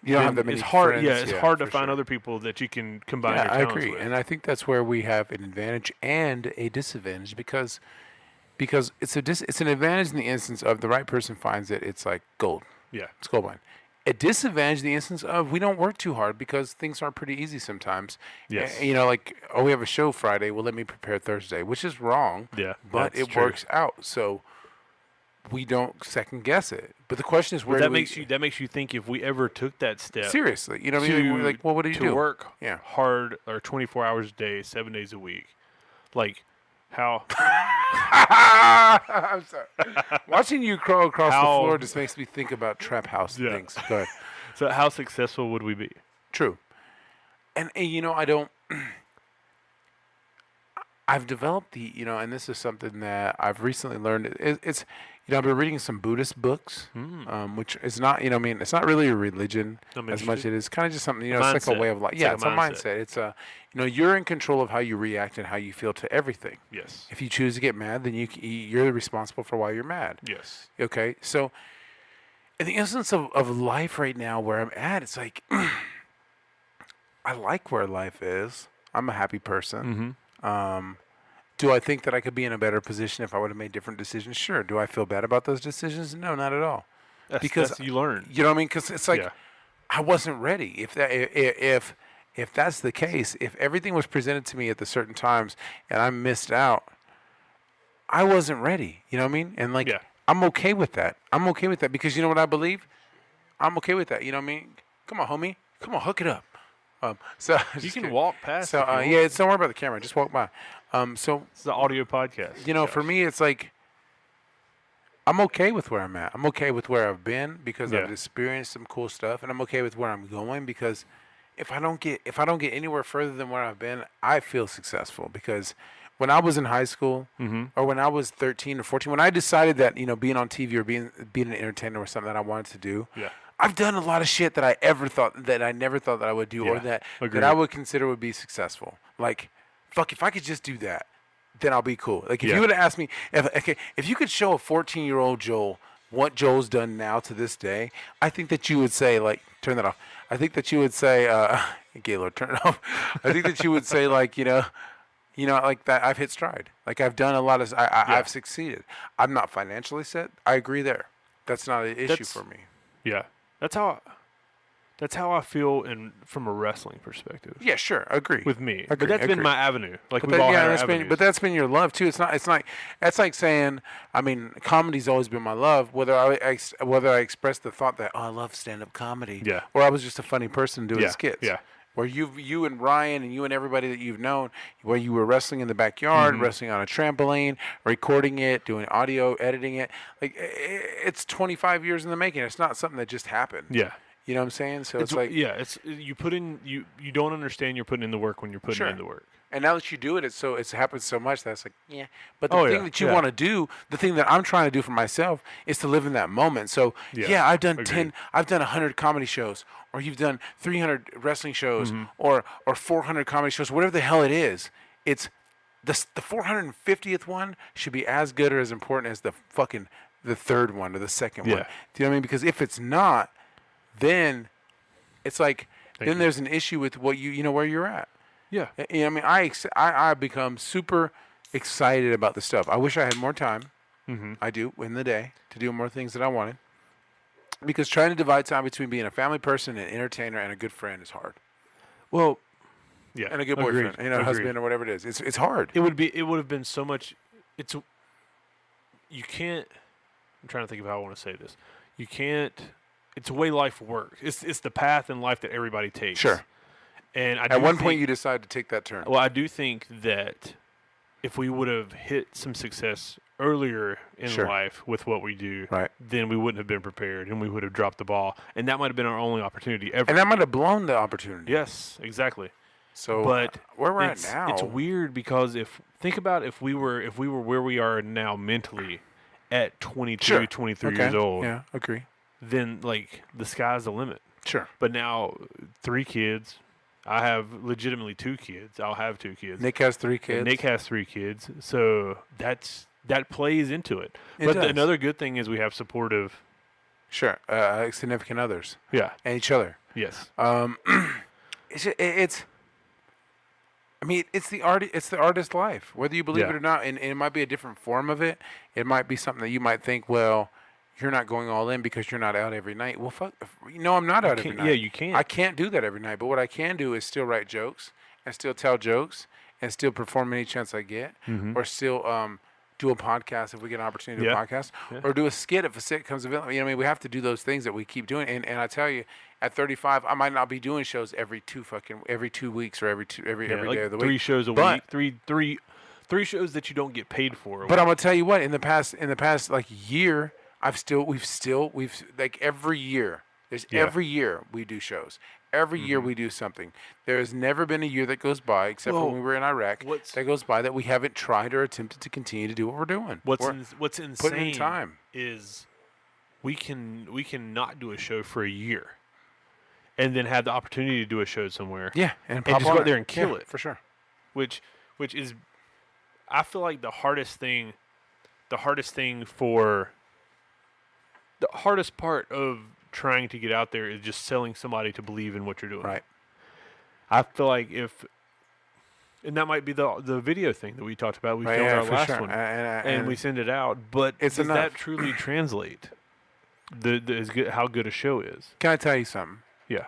You don't then have that many it's hard. friends. Yeah, it's hard to for find sure. other people that you can combine Yeah, your I talents agree, with. and I think that's where we have an advantage and a disadvantage because it's an advantage in the instance of the right person finds it, it's like gold. Yeah, It's gold mine. A disadvantage in the instance of we don't work too hard because things are pretty easy sometimes. Yes. You know, like, oh, we have a show Friday. Well, let me prepare Thursday, which is wrong. Yeah, but that's it true. works out. So we don't second guess it. But the question is, where that do we, makes you think if we ever took that step seriously? You know what I mean? We're like, well, what do you to do? work Yeah. hard or 24 hours a day, 7 days a week, like how I'm sorry. Watching you crawl across the How- floor just makes me think about trap house Yeah. things. Go ahead. So how successful would we be? True. And I don't. I've developed and this is something that I've recently learned. It's I've been reading some Buddhist books, which is not, it's not really a religion I'm as much. interested. It is kind of just something, A it's like a mindset. way of life. It's Yeah, like it's a a mindset. mindset. It's you're in control of how you react and how you feel to everything. Yes. If you choose to get mad, then you're responsible for why you're mad. Yes. Okay, so in the instance of life right now where I'm at, it's like I like where life is. I'm a happy person. Do I think that I could be in a better position if I would have made different decisions? Sure. Do I feel bad about those decisions? No, not at all. Because you learn. You know what I mean? Because it's like Yeah. I wasn't ready. If that's the case, if everything was presented to me at the certain times and I missed out, I wasn't ready. You know what I mean? And Yeah. I'm okay with that. I'm okay with that because you know what I believe? I'm okay with that. You know what I mean? Come on, homie. Come on, hook it up. So You just can kidding. walk past. So if you want. yeah, don't worry about the camera. Just walk by. So It's the audio podcast. for Josh. me, it's like I'm okay with where I'm at. I'm okay with where I've been because Yeah. I've experienced some cool stuff, and I'm okay with where I'm going because if I don't get anywhere further than where I've been, I feel successful. Because when I was in high school, or when I was 13 or 14, when I decided that being on TV or being an entertainer was something that I wanted to do, Yeah. I've done a lot of shit that I never thought that I would do, or Yeah, that agreed. I would consider would be successful. Like, fuck, if I could just do that, then I'll be cool. Like, if Yeah. you would have asked me, if you could show a 14-year-old Joel what Joel's done now to this day, I think that you would say, like, turn that off. I think that you would say, Gaylord, turn it off. I think that you would say, like, like that I've hit stride. Like, I've done a lot of, I've succeeded. I'm not financially set. I agree there. That's not an issue That's- for me. Yeah. That's how I feel from a wrestling perspective. Yeah, sure, agree. With me, Agree, but that's been agree. my avenue. Like But we've all had our that's avenues. that's been your love too. It's not. It's like that's like saying. I mean, comedy's always been my love. Whether I express the thought that I love stand-up comedy, Yeah. or I was just a funny person doing Yeah, skits, yeah. Where you and Ryan and you and everybody that you've known, where you were wrestling in the backyard, Mm-hmm. wrestling on a trampoline, recording it, doing audio, editing it. Like it's 25 years in the making. It's not something that just happened. yeah. You know what I'm saying? So it's like, yeah. It's you put in you don't understand you're putting in the work when you're putting Sure. in the work. and now that you do it, it's happens so much that's like, yeah. But the Oh, thing yeah, that you yeah. want to do, the thing that I'm trying to do for myself is to live in that moment. So Yeah, I've done agreed. I've done 100 comedy shows, or you've done 300 wrestling shows, Mm-hmm. or 400 comedy shows, whatever the hell it is. It's the 450th one should be as good or as important as the third one or the second one. Yeah. Do you know what I mean? Because if it's not, then it's like Thank then you. there's an issue with what where you're at. Yeah. I mean, I become super excited about the stuff. I wish I had more time. Mm-hmm. I do in the day to do more things that I wanted. Because trying to divide time between being a family person, an entertainer, and a good friend is hard. Well, yeah. And a good agreed, boyfriend, agreed. husband or whatever it is. It's hard. It would have been so much. You can't. I'm trying to think of how I want to say this. You can't. It's the way life works. It's the path in life that everybody takes. Sure. And At one point, you decide to take that turn. Well, I do think that if we would have hit some success earlier in Sure. life with what we do, Right. then we wouldn't have been prepared and we would have dropped the ball. And that might have been our only opportunity ever. And that might have blown the opportunity. Yes, exactly. So, But where we're at it's, now, it's weird because think about if we were where we are now mentally at 22, Sure. 23 Okay. years old, Yeah, agree. then like the sky's the limit. Sure. But now 3 kids. I have legitimately 2 kids. I'll have 2 kids. Nick has 3 And kids. Nick has 3 kids, so that plays into it. It But does. another good thing is we have supportive. Sure. Significant others Yeah. and each other. Yes. It's I mean, it's the artist life, whether you believe Yeah. it or not, and it might be a different form of it. It might be something that you might think, well, you're not going all in because you're not out every night. Well, fuck, no, I'm not out every can't- night. yeah, you can't. I can't do that every night, but what I can do is still write jokes and still tell jokes and still perform any chance I get, or still do a podcast if we get an opportunity to do a Yeah. podcast, Yeah. or do a skit if a skit comes available. You know, what I mean, we have to do those things that we keep doing. And I tell you, at 35, I might not be doing shows every 2 weeks or every Yeah, day like of the 3 week. shows a But- week. 3 shows that you don't get paid for. But I'm gonna tell you what, in the past like year, we've like every year. Every year we do shows. Every year we do something. There has never been a year that goes by, except for when we were in Iraq, that goes by that we haven't tried or attempted to continue to do what we're doing. What's putting in insane time. is we can not do a show for a year, and then have the opportunity to do a show somewhere. Yeah, and just go out there and kill Yeah, it for sure. which is, I feel like the hardest part of trying to get out there is just selling somebody to believe in what you're doing. Right. I feel like and that might be the video thing that we talked about. We filmed our last one, and we send it out. But does that truly translate how good a show is? Can I tell you something? Yeah.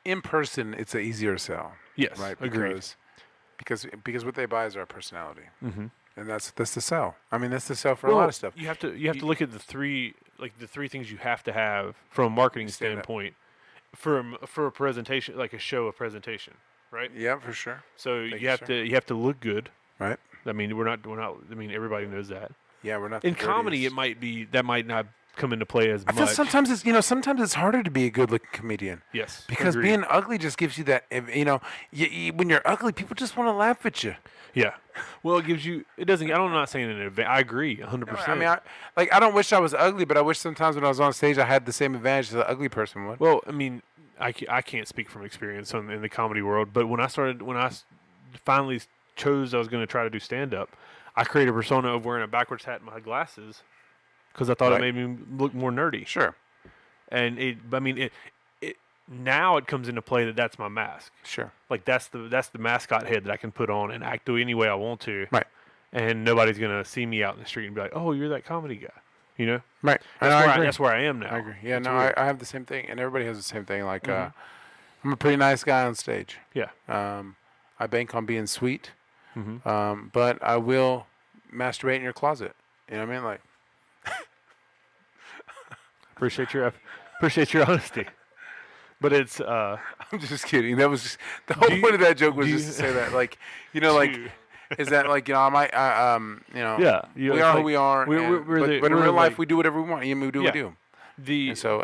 In person, it's easier to sell. Yes. Right. Agreed. Because what they buy is our personality, Mm-hmm. and that's the sell. I mean, that's the sell for a lot of stuff. You have to look at the three things you have to have from a marketing standpoint for a presentation, like a show, a presentation, right? Yeah, for sure. So you have to look good. Right. I mean, we're not. I mean, everybody knows that. Yeah, we're not. In comedy, that might not come into play as much. I feel sometimes it's harder to be a good-looking comedian. Yes. Because agreed. being ugly just gives you that. When you're ugly, people just want to laugh at you. Yeah. Well, it gives you. It doesn't. I'm not saying an advantage. I agree, 100%. I mean, I don't wish I was ugly, but I wish sometimes when I was on stage, I had the same advantage as an ugly person would. Well, I mean, I can't speak from experience in the comedy world, but when I finally chose I was going to try to do stand-up, I created a persona of wearing a backwards hat and my glasses because I thought it made me look more nerdy. Sure. And now it comes into play that's my mask. Sure. Like that's the mascot head that I can put on and act any way I want to. Right. And nobody's going to see me out in the street and be like, "Oh, you're that comedy guy." You know? Right. That's where I am now. I agree. Yeah, I have the same thing, and everybody has the same thing. Like, I'm a pretty nice guy on stage. Yeah. I bank on being sweet, Mm-hmm. but I will masturbate in your closet. You know what I mean? Like, Appreciate your honesty. But it's I'm just kidding. That was just the whole point of that joke was just to say that, like, is that like I might, yeah, we are who we are. But in real life, we do whatever we want. We do what we do.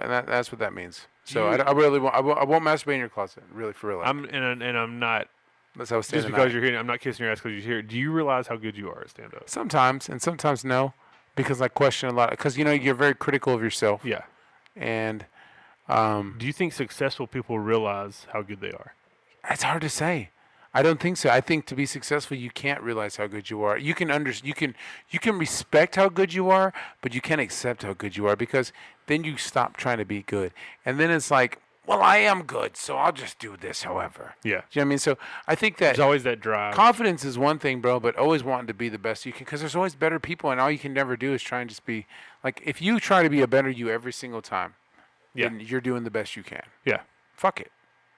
And that's what that means. So I really won't. I won't masturbate in your closet. Really, for real. I'm not. That's how I just because you're here. I'm not kissing your ass because you're here. Do you realize how good you are at stand up? Sometimes, and sometimes no, because I question a lot. Because you're very critical of yourself. Yeah. And do you think successful people realize how good they are? It's hard to say. I don't think so. I think to be successful, you can't realize how good you are. You can respect how good you are, but you can't accept how good you are because then you stop trying to be good. And then it's like, well, I am good, so I'll just do this however. Yeah. Do you know what I mean? So I think that there's always that drive. Confidence is one thing, bro, but always wanting to be the best you can because there's always better people, and all you can never do is try and just be like, if you try to be a better you every single time, then you're doing the best you can. Yeah. Fuck it.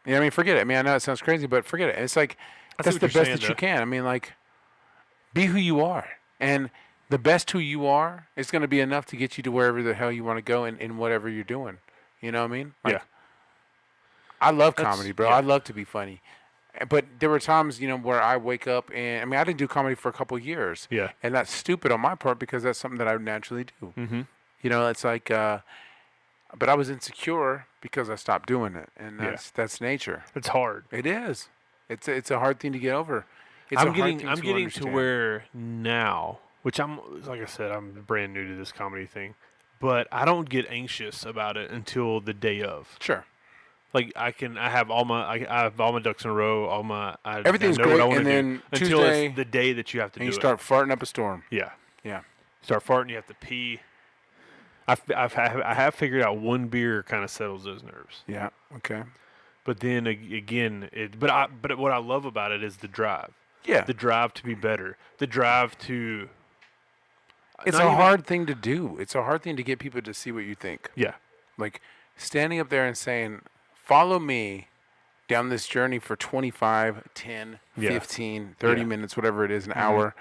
You know what I mean? Forget it. I mean, I know it sounds crazy, but forget it. It's like, that's the best that you can. I mean, like, be who you are. And the best who you are is going to be enough to get you to wherever the hell you want to go in whatever you're doing. You know what I mean? Like, I love comedy, bro. I love to be funny. But there were times, where I wake up and, I mean, I didn't do comedy for a couple of years. Yeah. And that's stupid on my part because that's something that I naturally do. Mm-hmm. It's like, but I was insecure because I stopped doing it. And that's nature. It's hard. It is. It's a hard thing to get over. I'm getting to where now, which like I said, I'm brand new to this comedy thing, but I don't get anxious about it until the day of. Sure. Like I have all my ducks in a row. Everything's great, and then until Tuesday, it's the day that you have to do it. And you start farting up a storm. Yeah. Yeah. Start farting. You have to pee. I have figured out one beer kind of settles those nerves. Yeah. Okay. But then again, but what I love about it is the drive. Yeah. The drive to be better. The drive to. It's a hard thing to do. It's a hard thing to get people to see what you think. Yeah. Like standing up there and saying, "Follow me down this journey for 25, 10, 15, 30 minutes, whatever it is, an hour."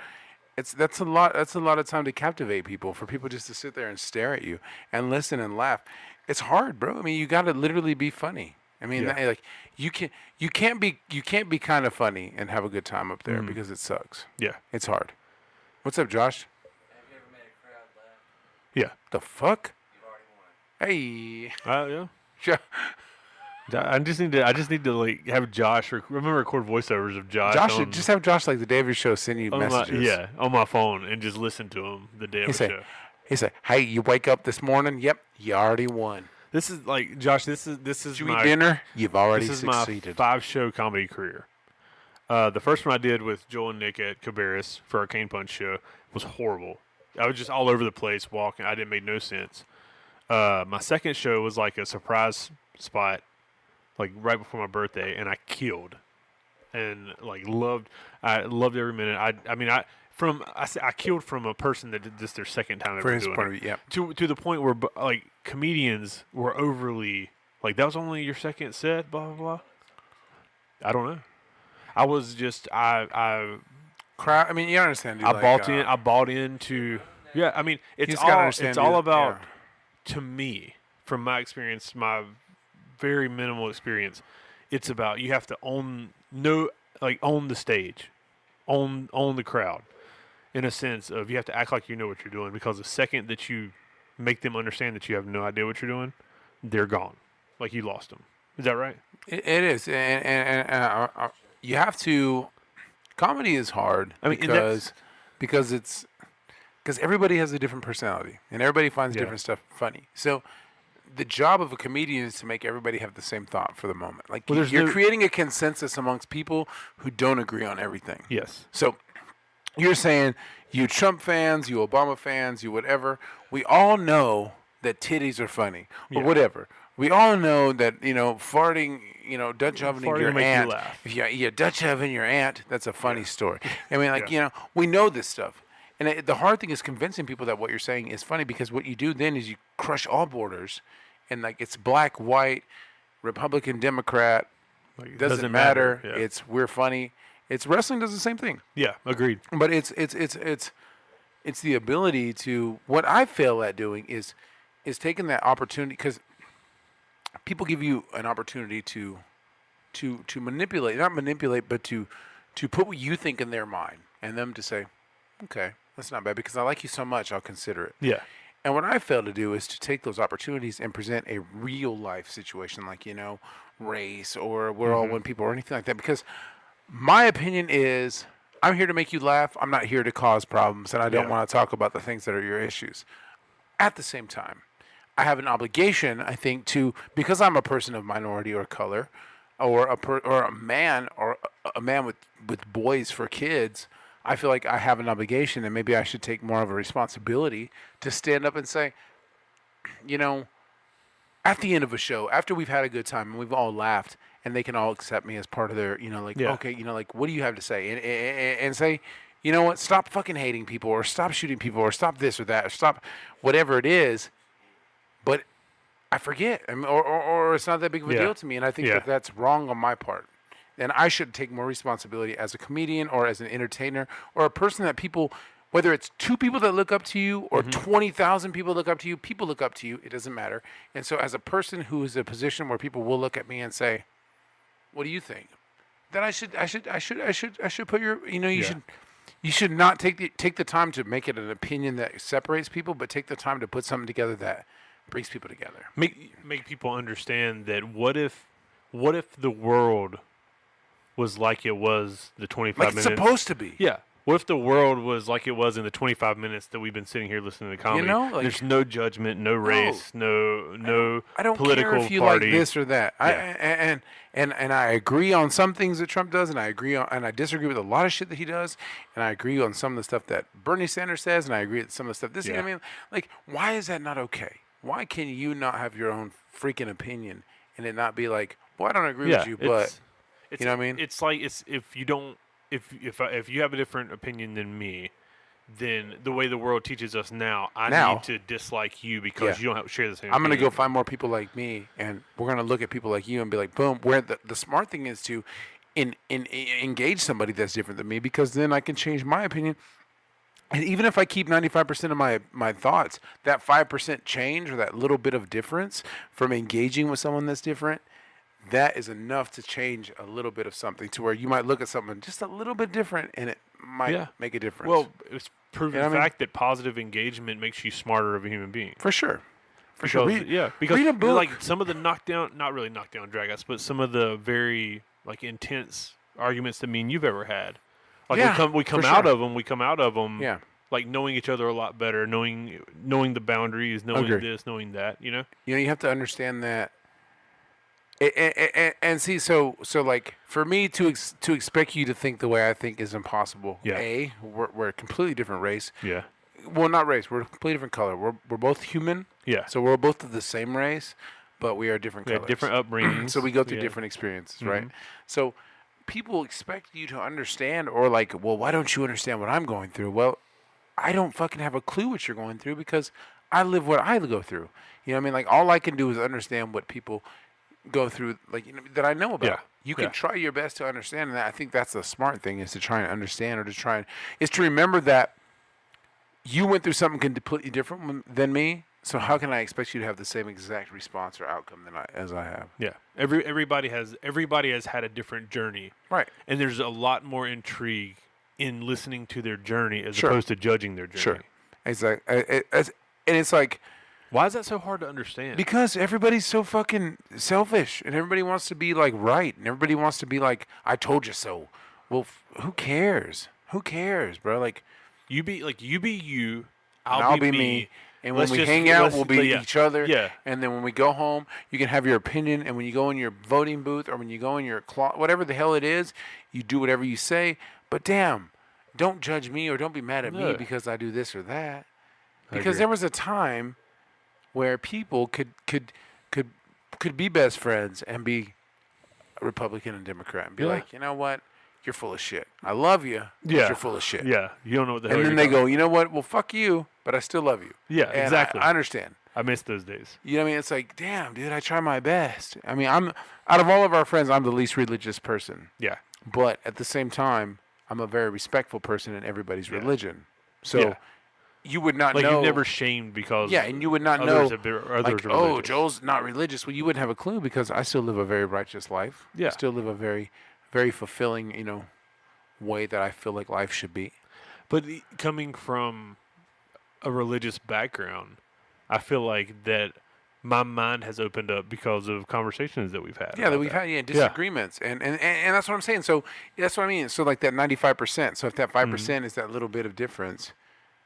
That's a lot of time to captivate people, for people just to sit there and stare at you and listen and laugh. It's hard, bro. I mean, you got to literally be funny. I mean, Yeah. like you can't be kind of funny and have a good time up there because it sucks. Yeah. It's hard. What's up, Josh? Yeah. The fuck? Hey. Yeah. Jo- I just need to like have Josh record voiceovers of Josh. Josh, on, just have Josh like the day of your show send you on messages. on my phone and just listen to him the day of the show. He said, "Hey, you wake up this morning? Yep, you already won. This is like Josh. This is Did you eat dinner? You've already this is succeeded." my 5-show comedy career. The first one I did with Joel and Nick at Cabarrus for our Cane Punch show was horrible. I was just all over the place walking. I didn't make no sense. My second show was like a surprise spot, like right before my birthday, and I killed, and like I loved every minute. I killed from a person that did this their second time For ever his doing point it. of view, yeah. To the point where like comedians were overly like, that was only your second set, blah blah blah. I don't know. I was just I Crowd. I mean, you understand. Dude, I bought into. Yeah, I mean, just gotta understand, it's all dude, about, yeah. to me, from my experience, my very minimal experience, it's about you have to own the stage, own the crowd, in a sense of you have to act like you know what you're doing, because the second that you make them understand that you have no idea what you're doing, they're gone, like you lost them. Is that right? It is, and you have to. Comedy is hard. I mean, because everybody has a different personality and everybody finds different stuff funny. So the job of a comedian is to make everybody have the same thought for the moment. Like you're creating a consensus amongst people who don't agree on everything. Yes. So you're saying you Trump fans, you Obama fans, you whatever. We all know that titties are funny or whatever. We all know that, farting, Dutch ovening Farting your make you aunt. laugh. If you Dutch oven your aunt, that's a funny story. I mean, we know this stuff. And the hard thing is convincing people that what you're saying is funny, because what you do then is you crush all borders. And, like, it's black, white, Republican, Democrat. Like, doesn't matter. Yeah. It's we're funny. It's wrestling does the same thing. Yeah, agreed. But it's the ability to, what I fail at doing is taking that opportunity, because people give you an opportunity to manipulate, not manipulate, but to put what you think in their mind, and them to say, okay, that's not bad, because I like you so much, I'll consider it. Yeah. And what I fail to do is to take those opportunities and present a real life situation, like, race or we're all one people or anything like that. Because my opinion is, I'm here to make you laugh. I'm not here to cause problems, and I don't want to talk about the things that are your issues. At the same time, I have an obligation, I think, because I'm a person of minority or color, or a man with boys for kids. I feel like I have an obligation, and maybe I should take more of a responsibility to stand up and say, at the end of a show, after we've had a good time and we've all laughed, and they can all accept me as part of their, okay, what do you have to say? And say, you know what, stop fucking hating people, or stop shooting people, or stop this or that, or stop whatever it is. But I forget, or it's not that big of a deal to me, and I think that that's wrong on my part. And I should take more responsibility as a comedian, or as an entertainer, or a person that people, whether it's 2 people that look up to you, or 20,000 people look up to you, people look up to you, it doesn't matter. And so as a person who is in a position where people will look at me and say, what do you think? Then I should put your, you should not take the time to make it an opinion that separates people, but take the time to put something together that brings people together. Make people understand that what if the world was like it was the 25 minutes. It's supposed to be. Yeah. What if the world was like it was in the 25 minutes that we've been sitting here listening to comedy? There's no judgment, no race, no I don't political care if you party. like this or that. Yeah. And I agree on some things that Trump does, and I disagree with a lot of shit that he does, and I agree on some of the stuff that Bernie Sanders says, and I agree with some of the stuff this. Yeah. I mean, like, why is that not okay? Why can you not have your own freaking opinion and it not be like, well, I don't agree with you, but you know what I mean? It's like if you have a different opinion than me, then the way the world teaches us now, I need to dislike you because you don't share the same. I'm going to go find more people like me, and we're going to look at people like you and be like, boom. Where the smart thing is to engage somebody that's different than me, because then I can change my opinion. And even if I keep 95% of my thoughts, that 5% change, or that little bit of difference from engaging with someone that's different, that is enough to change a little bit of something to where you might look at something just a little bit different and it might make a difference. Well, it's proven You know what I mean? fact that positive engagement makes you smarter of a human being. for sure. For sure. Because read a book. like some of the knockdown, not really knockdown drag outs, but some of the very like intense arguments that me and you've ever had. Like we come for out sure. of them. Yeah. Like knowing each other a lot better, knowing the boundaries, knowing Agreed. this, knowing that. You know. You know, you have to understand that. And see, so like for me to expect you to think the way I think is impossible. Yeah. We're a completely different race. Yeah. Well, not race. We're a completely different color. We're both human. Yeah. So we're both of the same race, but we are different We colors. have different upbringings. So we go through Yeah. different experiences, right? So people expect you to understand, or like, well, why don't you understand what I'm going through? Well, I don't fucking have a clue what you're going through because I live what I go through. You know what I mean? Like all I can do is understand what people go through, like, you know, that I know about. Yeah. You can Yeah. try your best to understand, and I think that's the smart thing is to try and understand, or to try and is to remember that you went through something completely different than me. So how can I expect you to have the same exact response or outcome as I have? Yeah. Everybody has had a different journey. Right. And there's a lot more intrigue in listening to their journey as Sure. opposed to judging their journey. Sure. Exactly. And it's like, Why is that so hard to understand? because everybody's so fucking selfish, and everybody wants to be like right, and everybody wants to be like, I told you so. Well, who cares? Who cares, bro? Like, you be you, and I'll be me. And when Let's we just- hang out, let's- we'll be yeah. each other. Yeah. And then when we go home, you can have your opinion. And when you go in your voting booth, or when you go in your whatever the hell it is, you do whatever you say. But damn, don't judge me or don't be mad at me No. because I do this or that. I Because agree. there was a time where people could be best friends and be Republican and Democrat and be Yeah. like, you know what, you're full of shit. I love you, but Yeah. you're full of shit. Yeah, you don't know what the hell. And then you're they talking go, you know what? Well, fuck you, but I still love you. Yeah, And exactly. I understand. I miss those days. You know what I mean? It's like, damn, dude, I try my best. I mean, I'm out of all of our friends, I'm the least religious person. Yeah. But at the same time, I'm a very respectful person in everybody's Yeah. religion. So Yeah. you would not Like know. you've never shamed because Yeah, and you would not others know. others Like, are oh, religious. Joel's not religious. Well, you wouldn't have a clue because I still live a very righteous life. Yeah. I still live a very, very fulfilling, way that I feel like life should be. But coming from a religious background, I feel like that my mind has opened up because of conversations that we've had. Yeah, that about we've that. had disagreements, and that's what I'm saying. So that's what I mean. So like that 95%. So if that 5% is that little bit of difference,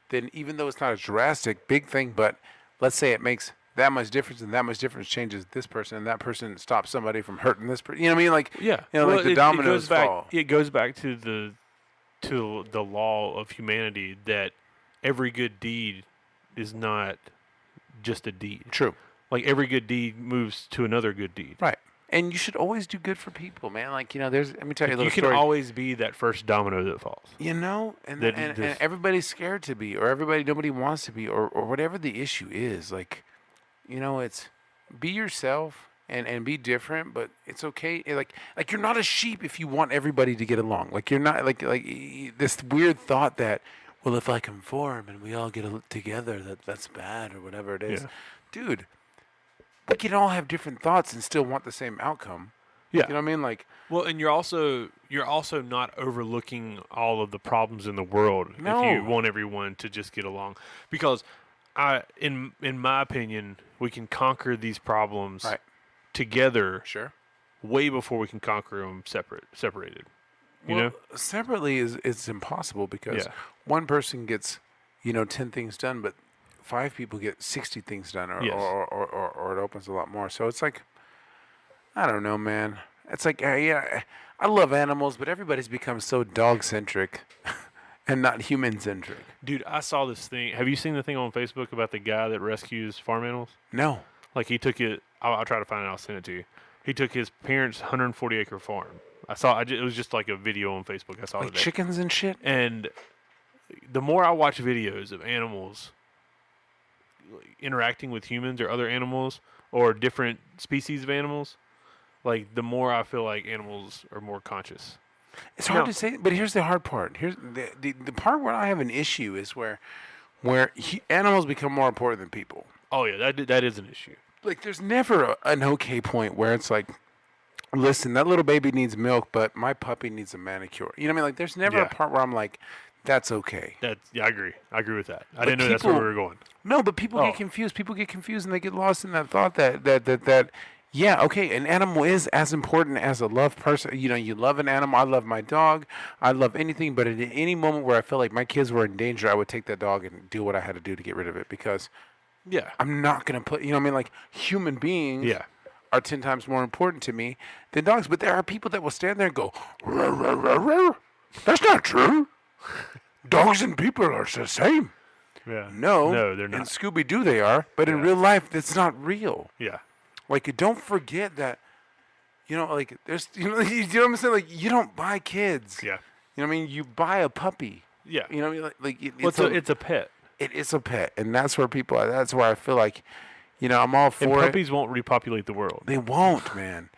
then even though it's not a drastic big thing, but let's say it makes that much difference, and that much difference changes this person, and that person stops somebody from hurting this person. You know what I mean? Like Yeah, like the dominoes fall. It goes back to the law of humanity that every good deed is not just a deed. True. Like every good deed moves to another good deed. Right. And you should always do good for people, man. Like, let me tell you a little You can story. always be that first domino that falls. And That and this- everybody's scared to be, or nobody wants to be, or whatever the issue is. Like, it's be yourself and be different, but it's okay. Like you're not a sheep if you want everybody to get along. Like you're not like this weird thought that, well, if I conform and we all get together, that's bad or whatever it is. Yeah. Dude, we can all have different thoughts and still want the same outcome. Yeah. You know what I mean? Like, Well, and you're also not overlooking all of the problems in the world if No. you want everyone to just get along. Because in my opinion, we can conquer these problems Right. together sure. way before we can conquer them separated. You know? Separately it's impossible because Yeah. one person gets, 10 things done, but 5 people get 60 things done, or, Yes. or it opens a lot more. So it's like, I don't know, man. It's like, I love animals, but everybody's become so dog-centric and not human-centric. Dude, I saw this thing. Have you seen the thing on Facebook about the guy that rescues farm animals? No. Like he took it. I'll try to find it. I'll send it to you. He took his parents' 140-acre farm. It was just like a video on Facebook. I saw Like it today. chickens and shit? And the more I watch videos of animals interacting with humans or other animals or different species of animals, like the more I feel like animals are more conscious. It's hard No. to say, but here's the hard part. Here's the part where I have an issue is where animals become more important than people. Oh yeah, that is an issue. Like, there's never an okay point where it's like, listen, that little baby needs milk, but my puppy needs a manicure. You know what I mean? Like, there's never Yeah. a part where I'm like, that's okay. I agree. I agree with that. I didn't know that's where we were going. No, but people Oh. get confused. People get confused and they get lost in that thought that yeah, okay, an animal is as important as a love person. You know, you love an animal. I love my dog. I love anything, but at any moment where I feel like my kids were in danger, I would take that dog and do what I had to do to get rid of it because Yeah. I'm not going to put, you know what I mean? Like, human beings Yeah. are 10 times more important to me than dogs. But there are people that will stand there and go, "Roar, roar, roar, roar." That's not true. Dogs and people are the same. Yeah. No, No, they're In not. Scooby-Doo they are, but in Yeah. real life, that's not real. Yeah. Like, don't forget that, you know, like, there's, you know what I'm saying? Like, you don't buy kids. Yeah. You know what I mean? You buy a puppy. Yeah. You know what I mean? Like Well, it's a pet. it is a pet, and that's where people are. That's where I feel like, you know, I'm all And for it. puppies won't repopulate the world. They won't, man.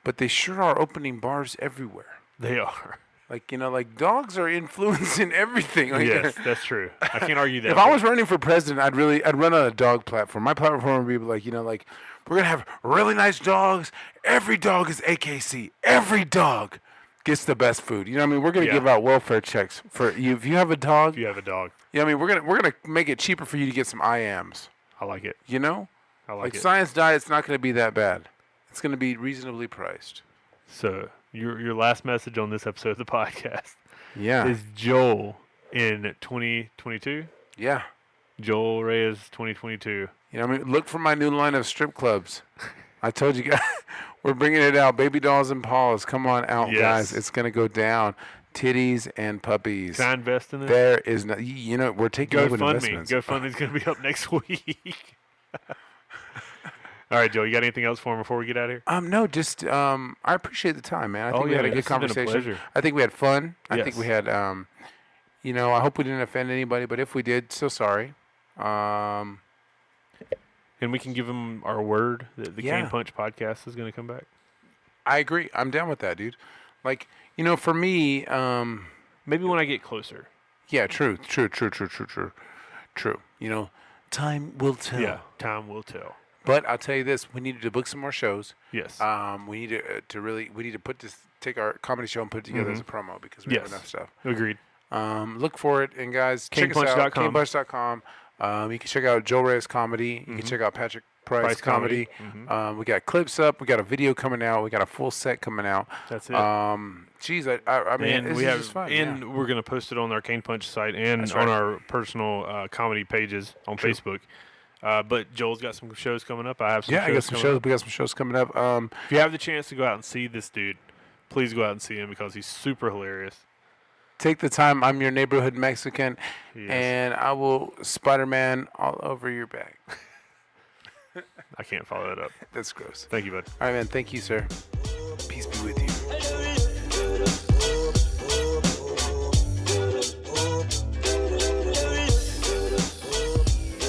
But they sure are opening bars everywhere. They are. Like, you know, like dogs are influencing everything. Like, Yes, that's true. I can't argue that. if I was running for president, I'd run on a dog platform. My platform would be like, you know, like, we're gonna have really nice dogs. Every dog is AKC. Every dog gets the best food. You know what I mean? We're gonna Yeah. give out welfare checks for you if you have a dog. If you have a dog, You know what I mean? We're gonna make it cheaper for you to get some IAMs. I like it. You know? I like Like it. science diet's not gonna be that bad. It's gonna be reasonably priced. So your last message on this episode of the podcast Yeah. is Joel in 2022. Yeah. Joel Reyes 2022. You know what I mean? Look for my new line of strip clubs. I told you guys, we're bringing it out. Baby dolls and paws. Come on out, Yes. guys. It's going to go down. Titties and puppies. Can I invest in this? There is no, you know, we're taking over GoFundMe. investments. GoFundMe's going to be up next week. All right, Joel, you got anything else for him before we get out of here? No, just, I appreciate the time, man. I think we yeah, had a this good has been a conversation. pleasure. I think we had fun. I think Yes. we had, you know, I hope we didn't offend anybody, but if we did, so sorry. And we can give him our word that the Yeah. Cane Punch podcast is going to come back. I agree. I'm down with that, dude. Like, you know, for me, Maybe when I get closer. yeah, true. You know, time will tell. Yeah, time will tell. But I'll tell you this: we needed to book some more shows. Yes. We need we need to take our comedy show and put it together as a promo because we have Yes. enough stuff. Agreed. Look for it, and guys, check us out. CanePunch.com. CanePunch.com. You can check out Joe Reyes comedy. You can check out Patrick Price Price comedy. comedy. We got clips up. We got a video coming out. We got a full set coming out. That's it. Geez, I mean, And this we is have, just fun. and yeah. we're gonna post it on our Cane Punch site and That's on right. our personal comedy pages on Facebook. But Joel's got some shows coming up. I have some. Yeah, shows I got some coming shows. up. We got some shows coming up. If you have the chance to go out and see this dude, please go out and see him because he's super hilarious. Take the time. I'm your neighborhood Mexican, Yes. and I will Spider-Man all over your back. I can't follow that up. That's gross. Thank you, bud. All right, man. Thank you, sir. Peace be with you.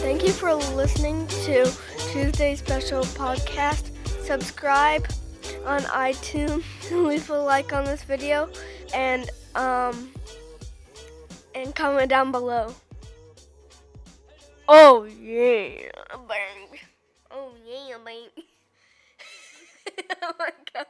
Thank you for listening to Chewsday Special Podcast. Subscribe on iTunes, leave a like on this video, and comment down below. Oh yeah, bang. Oh yeah, bang. Oh my god.